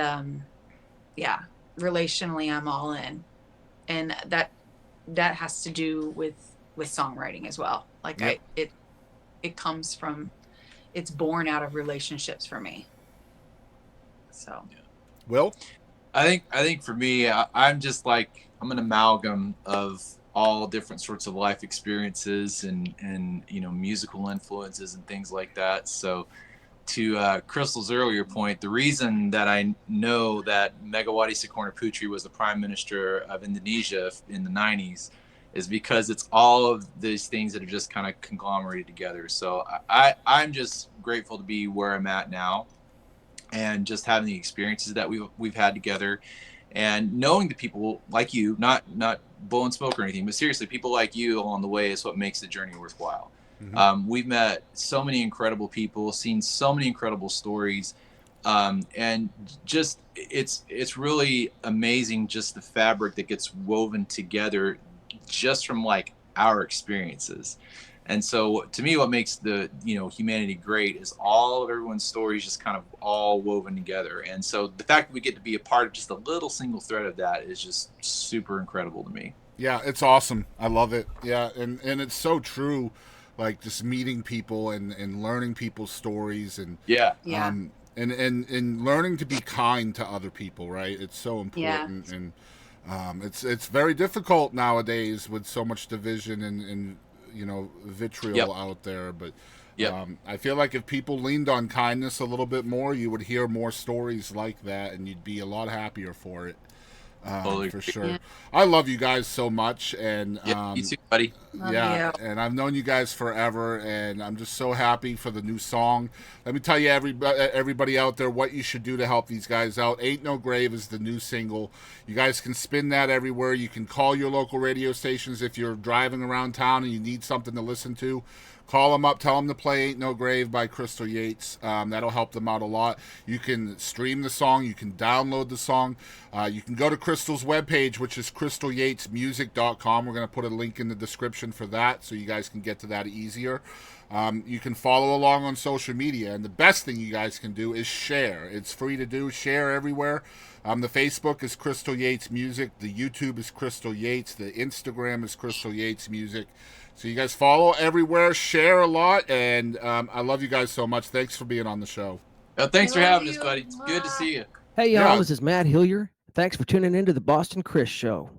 yeah, relationally I'm all in. And that has to do with songwriting as well. Like Yep. it comes from, it's born out of relationships for me. So Will? I think for me, I'm just like, I'm an amalgam of all different sorts of life experiences and you know, musical influences and things like that. So to Crystal's earlier point, the reason that I know that Megawati Soekarno Putri was the prime minister of Indonesia in the 90s is because it's all of these things that are just kind of conglomerated together. So I'm just grateful to be where I'm at now, and just having the experiences that we've had together, and knowing the people like you, not blowing smoke or anything, but seriously, people like you along the way is what makes the journey worthwhile. We've met so many incredible people, seen so many incredible stories, and just it's really amazing just the fabric that gets woven together just from like our experiences. And so to me, what makes the, you know, humanity great is all of everyone's stories just kind of all woven together. And so the fact that we get to be a part of just a little single thread of that is just super incredible to me. Yeah, it's awesome. I love it. Yeah, and it's so true. Like just meeting people and learning people's stories and yeah. And learning to be kind to other people, right? It's so important. And it's very difficult nowadays with so much division and you know, vitriol out there. But I feel like if people leaned on kindness a little bit more, you would hear more stories like that, and you'd be a lot happier for it. For sure. Yeah. I love you guys so much, and you too, buddy. Love you. And I've known you guys forever, and I'm just so happy for the new song. Let me tell you, everybody out there, what you should do to help these guys out. Ain't No Grave is the new single. You guys can spin that everywhere. You can call your local radio stations if you're driving around town and you need something to listen to. Call them up, tell them to play Ain't No Grave by Crystal Yates. That'll help them out a lot. You can stream the song. You can download the song. You can go to Crystal's webpage, which is crystalyatesmusic.com. We're going to put a link in the description for that so you guys can get to that easier. You can follow along on social media. And the best thing you guys can do is share. It's free to do. Share everywhere. The Facebook is Crystal Yates Music. The YouTube is Crystal Yates. The Instagram is Crystal Yates Music. So you guys follow everywhere, share a lot, and I love you guys so much. Thanks for being on the show. Thanks for having us, buddy. It's good to see you. Hey, y'all, this is Matt Hillier. Thanks for tuning into the Boston Chris Show.